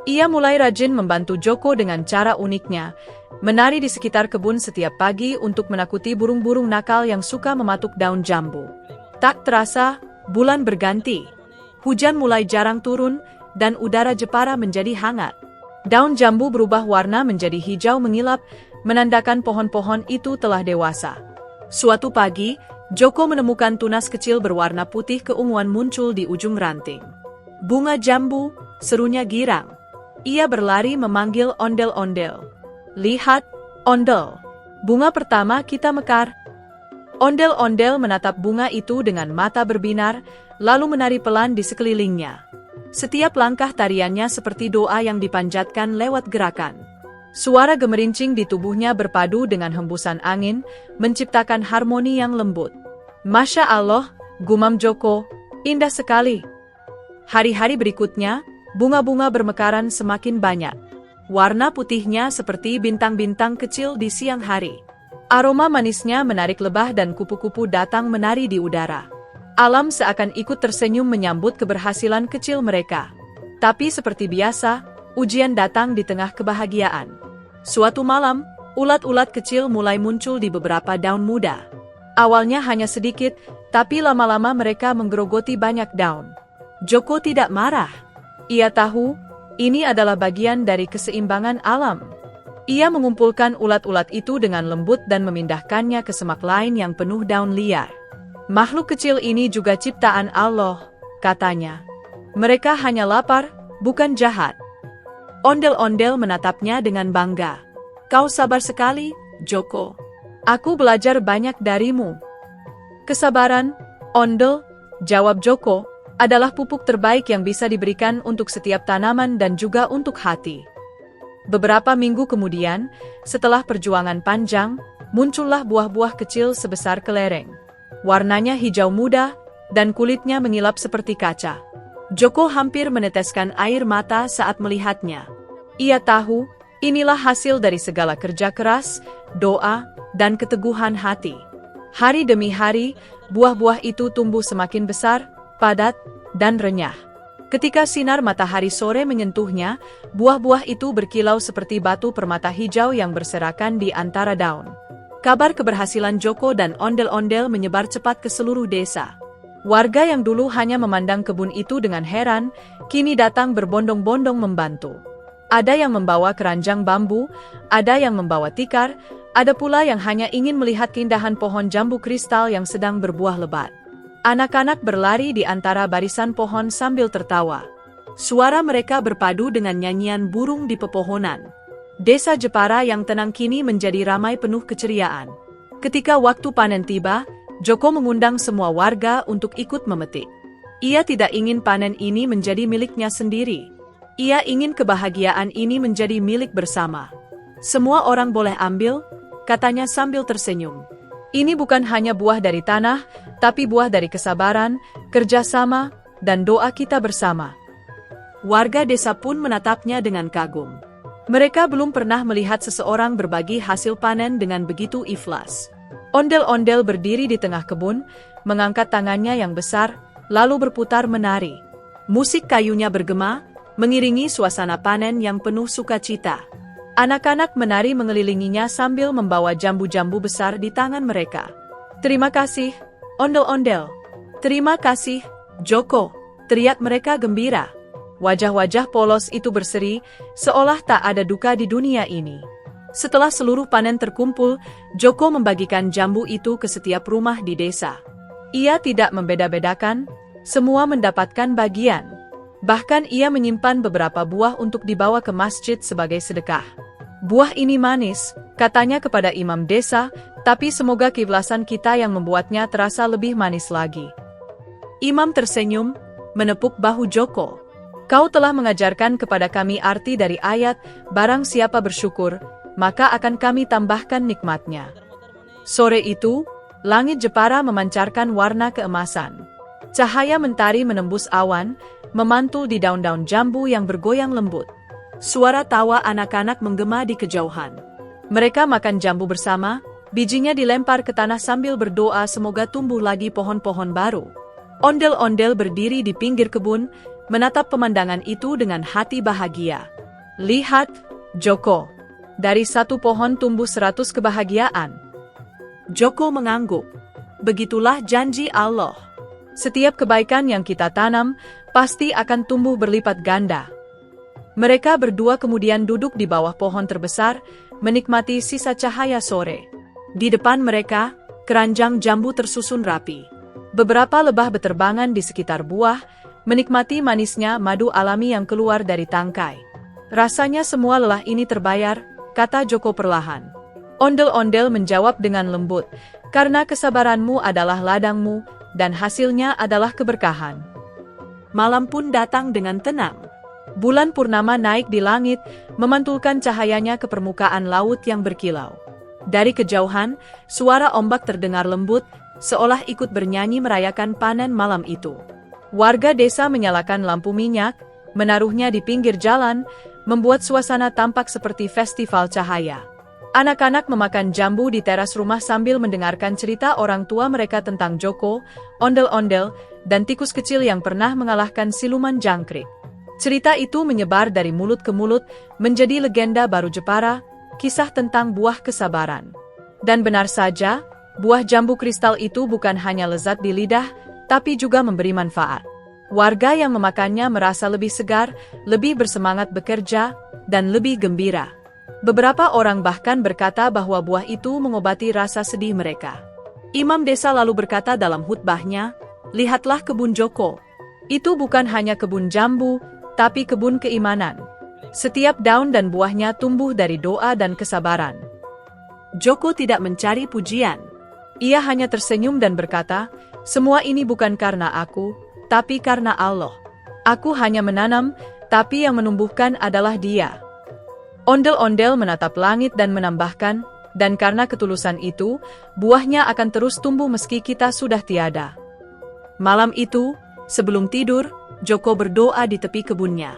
Ia mulai rajin membantu Joko dengan cara uniknya, menari di sekitar kebun setiap pagi untuk menakuti burung-burung nakal yang suka mematuk daun jambu. Tak terasa, bulan berganti. Hujan mulai jarang turun, dan udara Jepara menjadi hangat. Daun jambu berubah warna menjadi hijau mengilap, menandakan pohon-pohon itu telah dewasa. Suatu pagi, Joko menemukan tunas kecil berwarna putih keunguan muncul di ujung ranting. "Bunga jambu," serunya girang. Ia berlari memanggil ondel-ondel. "Lihat, ondel. Bunga pertama kita mekar." Ondel-ondel menatap bunga itu dengan mata berbinar, lalu menari pelan di sekelilingnya. Setiap langkah tariannya seperti doa yang dipanjatkan lewat gerakan. Suara gemerincing di tubuhnya berpadu dengan hembusan angin, menciptakan harmoni yang lembut. "Masya Allah," gumam Joko, "indah sekali." Hari-hari berikutnya, bunga-bunga bermekaran semakin banyak. Warna putihnya seperti bintang-bintang kecil di siang hari. Aroma manisnya menarik lebah dan kupu-kupu datang menari di udara. Alam seakan ikut tersenyum menyambut keberhasilan kecil mereka. Tapi seperti biasa, ujian datang di tengah kebahagiaan. Suatu malam, ulat-ulat kecil mulai muncul di beberapa daun muda. Awalnya hanya sedikit, tapi lama-lama mereka menggerogoti banyak daun. Joko tidak marah. Ia tahu, ini adalah bagian dari keseimbangan alam. Ia mengumpulkan ulat-ulat itu dengan lembut dan memindahkannya ke semak lain yang penuh daun liar. "Makhluk kecil ini juga ciptaan Allah," katanya. "Mereka hanya lapar, bukan jahat." Ondel-ondel menatapnya dengan bangga. "Kau sabar sekali, Joko. Aku belajar banyak darimu." "Kesabaran, ondel," jawab Joko, "adalah pupuk terbaik yang bisa diberikan untuk setiap tanaman dan juga untuk hati." Beberapa minggu kemudian, setelah perjuangan panjang, muncullah buah-buah kecil sebesar kelereng. Warnanya hijau muda, dan kulitnya mengilap seperti kaca. Joko hampir meneteskan air mata saat melihatnya. Ia tahu, inilah hasil dari segala kerja keras, doa, dan keteguhan hati. Hari demi hari, buah-buah itu tumbuh semakin besar, padat, dan renyah. Ketika sinar matahari sore menyentuhnya, buah-buah itu berkilau seperti batu permata hijau yang berserakan di antara daun. Kabar keberhasilan Joko dan ondel-ondel menyebar cepat ke seluruh desa. Warga yang dulu hanya memandang kebun itu dengan heran, kini datang berbondong-bondong membantu. Ada yang membawa keranjang bambu, ada yang membawa tikar, ada pula yang hanya ingin melihat keindahan pohon jambu kristal yang sedang berbuah lebat. Anak-anak berlari di antara barisan pohon sambil tertawa. Suara mereka berpadu dengan nyanyian burung di pepohonan. Desa Jepara yang tenang kini menjadi ramai penuh keceriaan. Ketika waktu panen tiba, Joko mengundang semua warga untuk ikut memetik. Ia tidak ingin panen ini menjadi miliknya sendiri. Ia ingin kebahagiaan ini menjadi milik bersama. "Semua orang boleh ambil," katanya sambil tersenyum. "Ini bukan hanya buah dari tanah, tapi buah dari kesabaran, kerjasama, dan doa kita bersama." Warga desa pun menatapnya dengan kagum. Mereka belum pernah melihat seseorang berbagi hasil panen dengan begitu ikhlas. Ondel-ondel berdiri di tengah kebun, mengangkat tangannya yang besar, lalu berputar menari. Musik kayunya bergema, mengiringi suasana panen yang penuh sukacita. Anak-anak menari mengelilinginya sambil membawa jambu-jambu besar di tangan mereka. "Terima kasih, ondel-ondel. Terima kasih, Joko," teriak mereka gembira. Wajah-wajah polos itu berseri, seolah tak ada duka di dunia ini. Setelah seluruh panen terkumpul, Joko membagikan jambu itu ke setiap rumah di desa. Ia tidak membeda-bedakan, semua mendapatkan bagian. Bahkan ia menyimpan beberapa buah untuk dibawa ke masjid sebagai sedekah. "Buah ini manis," katanya kepada imam desa, "tapi semoga keikhlasan kita yang membuatnya terasa lebih manis lagi." Imam tersenyum, menepuk bahu Joko. "Kau telah mengajarkan kepada kami arti dari ayat, barang siapa bersyukur, maka akan kami tambahkan nikmatnya." Sore itu, langit Jepara memancarkan warna keemasan. Cahaya mentari menembus awan, memantul di daun-daun jambu yang bergoyang lembut. Suara tawa anak-anak menggema di kejauhan. Mereka makan jambu bersama, bijinya dilempar ke tanah sambil berdoa semoga tumbuh lagi pohon-pohon baru. Ondel-ondel berdiri di pinggir kebun, menatap pemandangan itu dengan hati bahagia. "Lihat, Joko, dari satu pohon tumbuh 100 kebahagiaan." Joko mengangguk. Begitulah janji Allah. Setiap kebaikan yang kita tanam, pasti akan tumbuh berlipat ganda. Mereka berdua kemudian duduk di bawah pohon terbesar, menikmati sisa cahaya sore. Di depan mereka, keranjang jambu tersusun rapi. Beberapa lebah berterbangan di sekitar buah, menikmati manisnya madu alami yang keluar dari tangkai. "Rasanya semua lelah ini terbayar," kata Joko perlahan. Ondel-ondel menjawab dengan lembut, "Karena kesabaranmu adalah ladangmu, dan hasilnya adalah keberkahan." Malam pun datang dengan tenang. Bulan purnama naik di langit, memantulkan cahayanya ke permukaan laut yang berkilau. Dari kejauhan, suara ombak terdengar lembut, seolah ikut bernyanyi merayakan panen malam itu. Warga desa menyalakan lampu minyak, menaruhnya di pinggir jalan, membuat suasana tampak seperti festival cahaya. Anak-anak memakan jambu di teras rumah sambil mendengarkan cerita orang tua mereka tentang Joko, ondel-ondel, dan tikus kecil yang pernah mengalahkan siluman jangkrik. Cerita itu menyebar dari mulut ke mulut, menjadi legenda baru Jepara, kisah tentang buah kesabaran. Dan benar saja, buah jambu kristal itu bukan hanya lezat di lidah, tapi juga memberi manfaat. Warga yang memakannya merasa lebih segar, lebih bersemangat bekerja, dan lebih gembira. Beberapa orang bahkan berkata bahwa buah itu mengobati rasa sedih mereka. Imam desa lalu berkata dalam khutbahnya, "Lihatlah kebun Joko. Itu bukan hanya kebun jambu, tapi kebun keimanan. Setiap daun dan buahnya tumbuh dari doa dan kesabaran." Joko tidak mencari pujian. Ia hanya tersenyum dan berkata, "Semua ini bukan karena aku, tapi karena Allah. Aku hanya menanam, tapi yang menumbuhkan adalah Dia." Ondel-ondel menatap langit dan menambahkan, "Dan karena ketulusan itu, buahnya akan terus tumbuh meski kita sudah tiada." Malam itu, sebelum tidur, Joko berdoa di tepi kebunnya.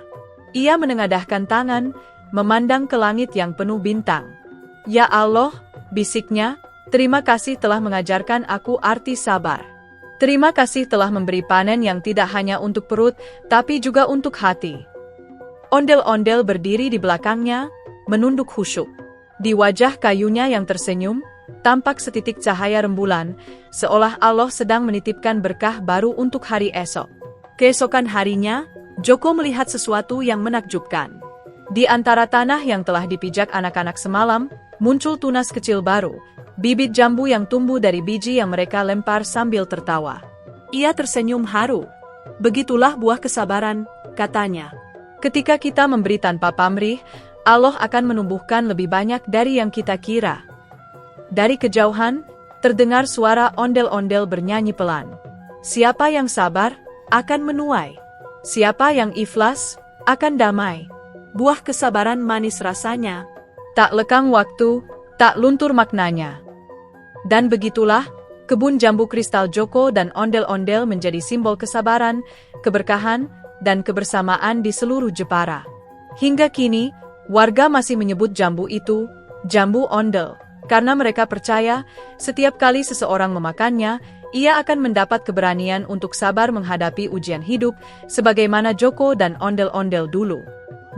Ia menengadahkan tangan, memandang ke langit yang penuh bintang. "Ya Allah," bisiknya, "terima kasih telah mengajarkan aku arti sabar. Terima kasih telah memberi panen yang tidak hanya untuk perut, tapi juga untuk hati." Ondel-ondel berdiri di belakangnya, menunduk khusyuk. Di wajah kayunya yang tersenyum, tampak setitik cahaya rembulan, seolah Allah sedang menitipkan berkah baru untuk hari esok. Keesokan harinya, Joko melihat sesuatu yang menakjubkan. Di antara tanah yang telah dipijak anak-anak semalam, muncul tunas kecil baru, bibit jambu yang tumbuh dari biji yang mereka lempar sambil tertawa. Ia tersenyum haru. "Begitulah buah kesabaran," katanya. "Ketika kita memberi tanpa pamrih, Allah akan menumbuhkan lebih banyak dari yang kita kira." Dari kejauhan, terdengar suara ondel-ondel bernyanyi pelan. "Siapa yang sabar, akan menuai. Siapa yang ikhlas, akan damai. Buah kesabaran manis rasanya, tak lekang waktu, tak luntur maknanya." Dan begitulah, kebun jambu kristal Joko dan ondel-ondel menjadi simbol kesabaran, keberkahan, dan kebersamaan di seluruh Jepara. Hingga kini, warga masih menyebut jambu itu jambu ondel, karena mereka percaya setiap kali seseorang memakannya, ia akan mendapat keberanian untuk sabar menghadapi ujian hidup, sebagaimana Joko dan ondel-ondel dulu.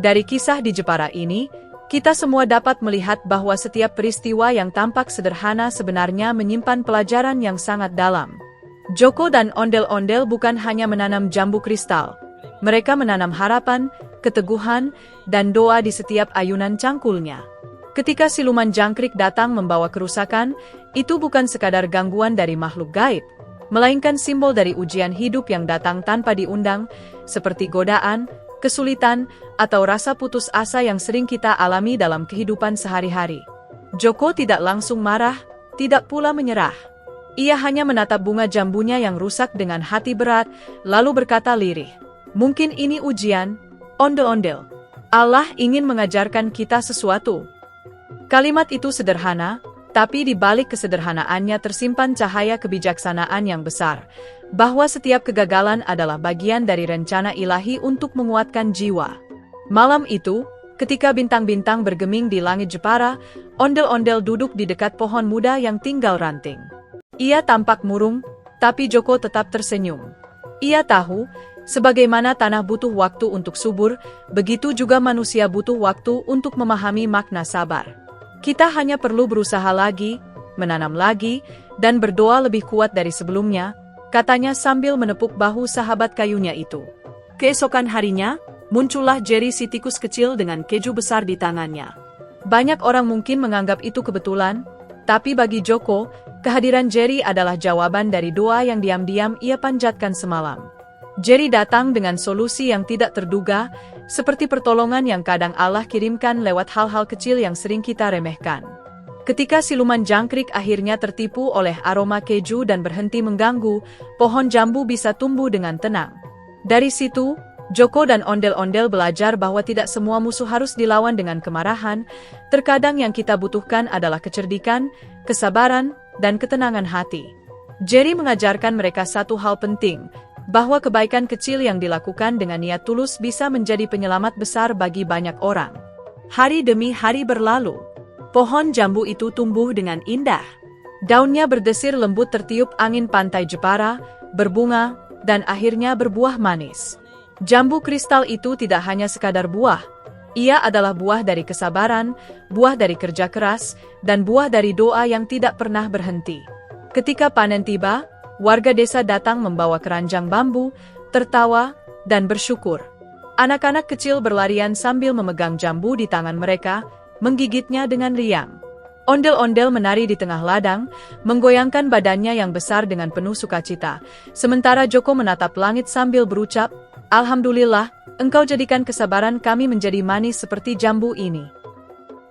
Dari kisah di Jepara ini, kita semua dapat melihat bahwa setiap peristiwa yang tampak sederhana sebenarnya menyimpan pelajaran yang sangat dalam. Joko dan ondel-ondel bukan hanya menanam jambu kristal, mereka menanam harapan, keteguhan, dan doa di setiap ayunan cangkulnya. Ketika siluman jangkrik datang membawa kerusakan, itu bukan sekadar gangguan dari makhluk gaib, melainkan simbol dari ujian hidup yang datang tanpa diundang, seperti godaan, kesulitan, atau rasa putus asa yang sering kita alami dalam kehidupan sehari-hari. Joko tidak langsung marah, tidak pula menyerah. Ia hanya menatap bunga jambunya yang rusak dengan hati berat, lalu berkata lirih, "Mungkin ini ujian, ondel-ondel. Allah ingin mengajarkan kita sesuatu." Kalimat itu sederhana, tapi di balik kesederhanaannya tersimpan cahaya kebijaksanaan yang besar, bahwa setiap kegagalan adalah bagian dari rencana ilahi untuk menguatkan jiwa. Malam itu, ketika bintang-bintang bergeming di langit Jepara, ondel-ondel duduk di dekat pohon muda yang tinggal ranting. Ia tampak murung, tapi Joko tetap tersenyum. Ia tahu, sebagaimana tanah butuh waktu untuk subur, begitu juga manusia butuh waktu untuk memahami makna sabar. Kita hanya perlu berusaha lagi, menanam lagi, dan berdoa lebih kuat dari sebelumnya, katanya sambil menepuk bahu sahabat kayunya itu. Keesokan harinya, muncullah Jerry si tikus kecil dengan keju besar di tangannya. Banyak orang mungkin menganggap itu kebetulan, tapi bagi Joko, kehadiran Jerry adalah jawaban dari doa yang diam-diam ia panjatkan semalam. Jerry datang dengan solusi yang tidak terduga, seperti pertolongan yang kadang Allah kirimkan lewat hal-hal kecil yang sering kita remehkan. Ketika siluman jangkrik akhirnya tertipu oleh aroma keju dan berhenti mengganggu, pohon jambu bisa tumbuh dengan tenang. Dari situ, Joko dan ondel-ondel belajar bahwa tidak semua musuh harus dilawan dengan kemarahan, terkadang yang kita butuhkan adalah kecerdikan, kesabaran, dan ketenangan hati. Jerry mengajarkan mereka satu hal penting, bahwa kebaikan kecil yang dilakukan dengan niat tulus bisa menjadi penyelamat besar bagi banyak orang. Hari demi hari berlalu. Pohon jambu itu tumbuh dengan indah. Daunnya berdesir lembut tertiup angin pantai Jepara, berbunga, dan akhirnya berbuah manis. Jambu kristal itu tidak hanya sekadar buah. Ia adalah buah dari kesabaran, buah dari kerja keras, dan buah dari doa yang tidak pernah berhenti. Ketika panen tiba, warga desa datang membawa keranjang bambu, tertawa, dan bersyukur. Anak-anak kecil berlarian sambil memegang jambu di tangan mereka, menggigitnya dengan riang. Ondel-ondel menari di tengah ladang, menggoyangkan badannya yang besar dengan penuh sukacita. Sementara Joko menatap langit sambil berucap, "Alhamdulillah, Engkau jadikan kesabaran kami menjadi manis seperti jambu ini."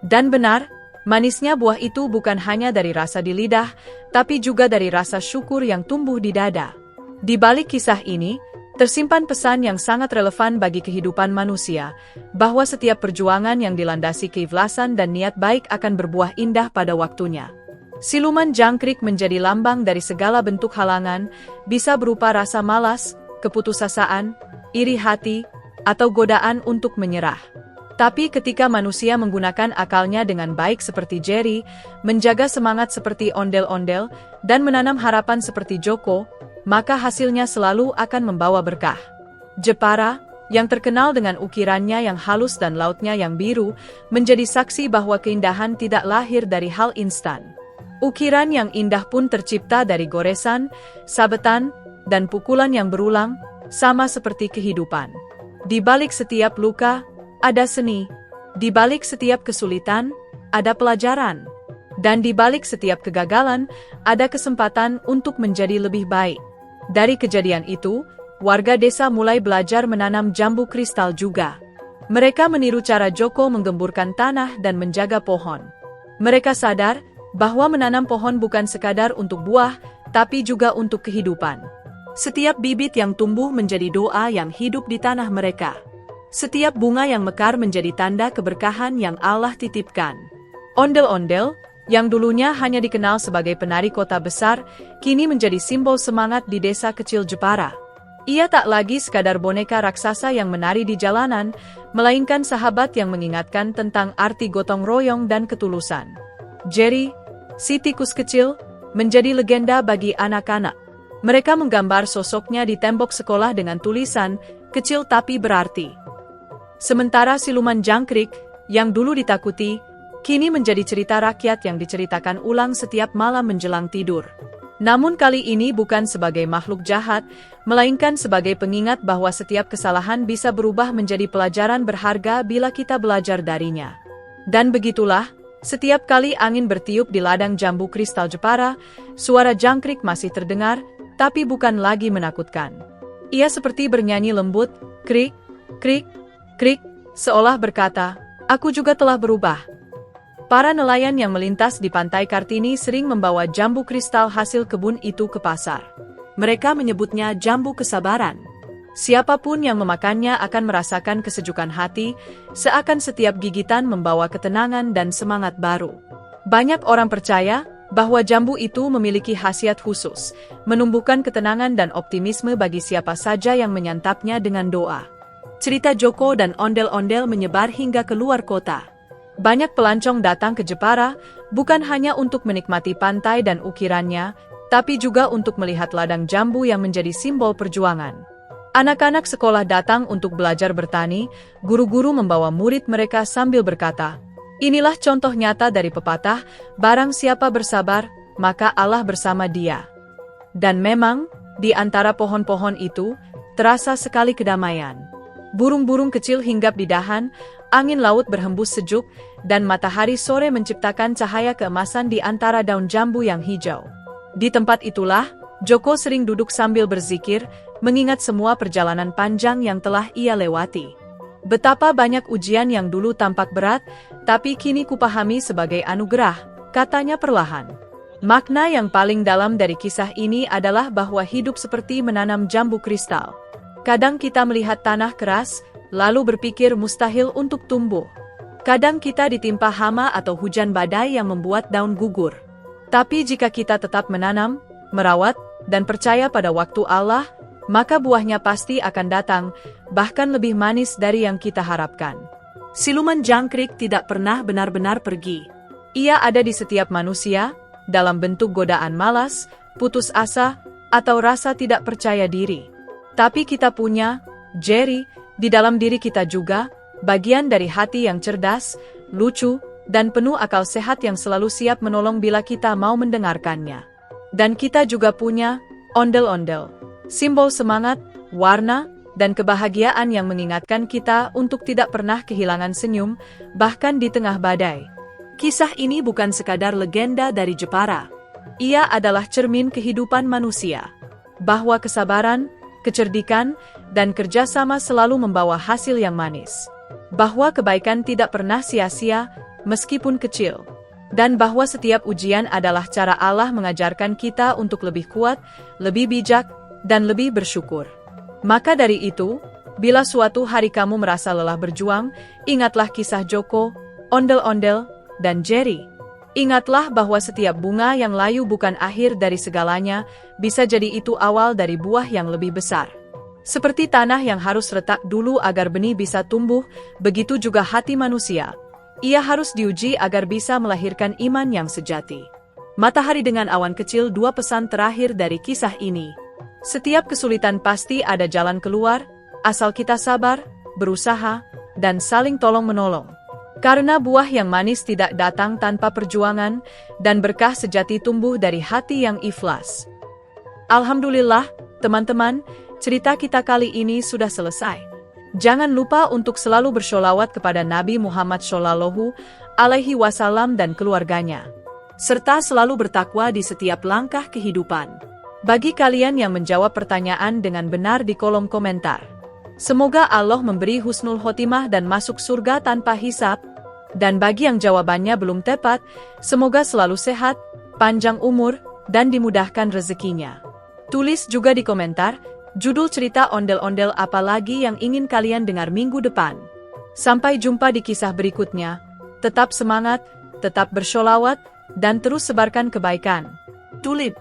Dan benar, manisnya buah itu bukan hanya dari rasa di lidah, tapi juga dari rasa syukur yang tumbuh di dada. Di balik kisah ini, tersimpan pesan yang sangat relevan bagi kehidupan manusia, bahwa setiap perjuangan yang dilandasi keikhlasan dan niat baik akan berbuah indah pada waktunya. Siluman jangkrik menjadi lambang dari segala bentuk halangan, bisa berupa rasa malas, keputusasaan, iri hati, atau godaan untuk menyerah. Tapi ketika manusia menggunakan akalnya dengan baik seperti Jerry, menjaga semangat seperti ondel-ondel, dan menanam harapan seperti Joko, maka hasilnya selalu akan membawa berkah. Jepara, yang terkenal dengan ukirannya yang halus dan lautnya yang biru, menjadi saksi bahwa keindahan tidak lahir dari hal instan. Ukiran yang indah pun tercipta dari goresan, sabetan, dan pukulan yang berulang, sama seperti kehidupan. Di balik setiap luka, ada seni. Di balik setiap kesulitan, ada pelajaran. Dan di balik setiap kegagalan, ada kesempatan untuk menjadi lebih baik. Dari kejadian itu, warga desa mulai belajar menanam jambu kristal juga. Mereka meniru cara Joko menggemburkan tanah dan menjaga pohon. Mereka sadar bahwa menanam pohon bukan sekadar untuk buah, tapi juga untuk kehidupan. Setiap bibit yang tumbuh menjadi doa yang hidup di tanah mereka. Setiap bunga yang mekar menjadi tanda keberkahan yang Allah titipkan. Ondel-ondel, yang dulunya hanya dikenal sebagai penari kota besar, kini menjadi simbol semangat di desa kecil Jepara. Ia tak lagi sekadar boneka raksasa yang menari di jalanan, melainkan sahabat yang mengingatkan tentang arti gotong royong dan ketulusan. Jerry, si tikus kecil, menjadi legenda bagi anak-anak. Mereka menggambar sosoknya di tembok sekolah dengan tulisan, kecil tapi berarti. Sementara siluman jangkrik, yang dulu ditakuti, kini menjadi cerita rakyat yang diceritakan ulang setiap malam menjelang tidur. Namun kali ini bukan sebagai makhluk jahat, melainkan sebagai pengingat bahwa setiap kesalahan bisa berubah menjadi pelajaran berharga bila kita belajar darinya. Dan begitulah, setiap kali angin bertiup di ladang jambu kristal Jepara, suara jangkrik masih terdengar, tapi bukan lagi menakutkan. Ia seperti bernyanyi lembut, krik, krik, krik, seolah berkata, "Aku juga telah berubah." Para nelayan yang melintas di pantai Kartini sering membawa jambu kristal hasil kebun itu ke pasar. Mereka menyebutnya jambu kesabaran. Siapapun yang memakannya akan merasakan kesejukan hati, seakan setiap gigitan membawa ketenangan dan semangat baru. Banyak orang percaya bahwa jambu itu memiliki khasiat khusus, menumbuhkan ketenangan dan optimisme bagi siapa saja yang menyantapnya dengan doa. Cerita Joko dan ondel-ondel menyebar hingga ke luar kota. Banyak pelancong datang ke Jepara, bukan hanya untuk menikmati pantai dan ukirannya, tapi juga untuk melihat ladang jambu yang menjadi simbol perjuangan. Anak-anak sekolah datang untuk belajar bertani, guru-guru membawa murid mereka sambil berkata, "Inilah contoh nyata dari pepatah, barang siapa bersabar, maka Allah bersama dia." Dan memang, di antara pohon-pohon itu, terasa sekali kedamaian. Burung-burung kecil hinggap di dahan, angin laut berhembus sejuk, dan matahari sore menciptakan cahaya keemasan di antara daun jambu yang hijau. Di tempat itulah, Joko sering duduk sambil berzikir, mengingat semua perjalanan panjang yang telah ia lewati. Betapa banyak ujian yang dulu tampak berat, tapi kini kupahami sebagai anugerah, katanya perlahan. Makna yang paling dalam dari kisah ini adalah bahwa hidup seperti menanam jambu kristal. Kadang kita melihat tanah keras, lalu berpikir mustahil untuk tumbuh. Kadang kita ditimpa hama atau hujan badai yang membuat daun gugur. Tapi jika kita tetap menanam, merawat, dan percaya pada waktu Allah, maka buahnya pasti akan datang, bahkan lebih manis dari yang kita harapkan. Siluman jangkrik tidak pernah benar-benar pergi. Ia ada di setiap manusia, dalam bentuk godaan malas, putus asa, atau rasa tidak percaya diri. Tapi kita punya, Jerry, di dalam diri kita juga, bagian dari hati yang cerdas, lucu, dan penuh akal sehat yang selalu siap menolong bila kita mau mendengarkannya. Dan kita juga punya, ondel-ondel, simbol semangat, warna, dan kebahagiaan yang mengingatkan kita untuk tidak pernah kehilangan senyum, bahkan di tengah badai. Kisah ini bukan sekadar legenda dari Jepara. Ia adalah cermin kehidupan manusia. Bahwa kesabaran, kecerdikan, dan kerjasama selalu membawa hasil yang manis. Bahwa kebaikan tidak pernah sia-sia, meskipun kecil. Dan bahwa setiap ujian adalah cara Allah mengajarkan kita untuk lebih kuat, lebih bijak, dan lebih bersyukur. Maka dari itu, bila suatu hari kamu merasa lelah berjuang, ingatlah kisah Joko, ondel-ondel, dan Jerry. Ingatlah bahwa setiap bunga yang layu bukan akhir dari segalanya, bisa jadi itu awal dari buah yang lebih besar. Seperti tanah yang harus retak dulu agar benih bisa tumbuh, begitu juga hati manusia. Ia harus diuji agar bisa melahirkan iman yang sejati. Matahari dengan awan kecil, dua pesan terakhir dari kisah ini. Setiap kesulitan pasti ada jalan keluar, asal kita sabar, berusaha, dan saling tolong-menolong. Karena buah yang manis tidak datang tanpa perjuangan, dan berkah sejati tumbuh dari hati yang ikhlas. Alhamdulillah, teman-teman, cerita kita kali ini sudah selesai. Jangan lupa untuk selalu bersholawat kepada Nabi Muhammad Shallallahu Alaihi Wasallam dan keluarganya, serta selalu bertakwa di setiap langkah kehidupan. Bagi kalian yang menjawab pertanyaan dengan benar di kolom komentar, semoga Allah memberi husnul khotimah dan masuk surga tanpa hisab. Dan bagi yang jawabannya belum tepat, semoga selalu sehat, panjang umur, dan dimudahkan rezekinya. Tulis juga di komentar, judul cerita ondel-ondel apa lagi yang ingin kalian dengar minggu depan. Sampai jumpa di kisah berikutnya. Tetap semangat, tetap bersholawat, dan terus sebarkan kebaikan. Tulip.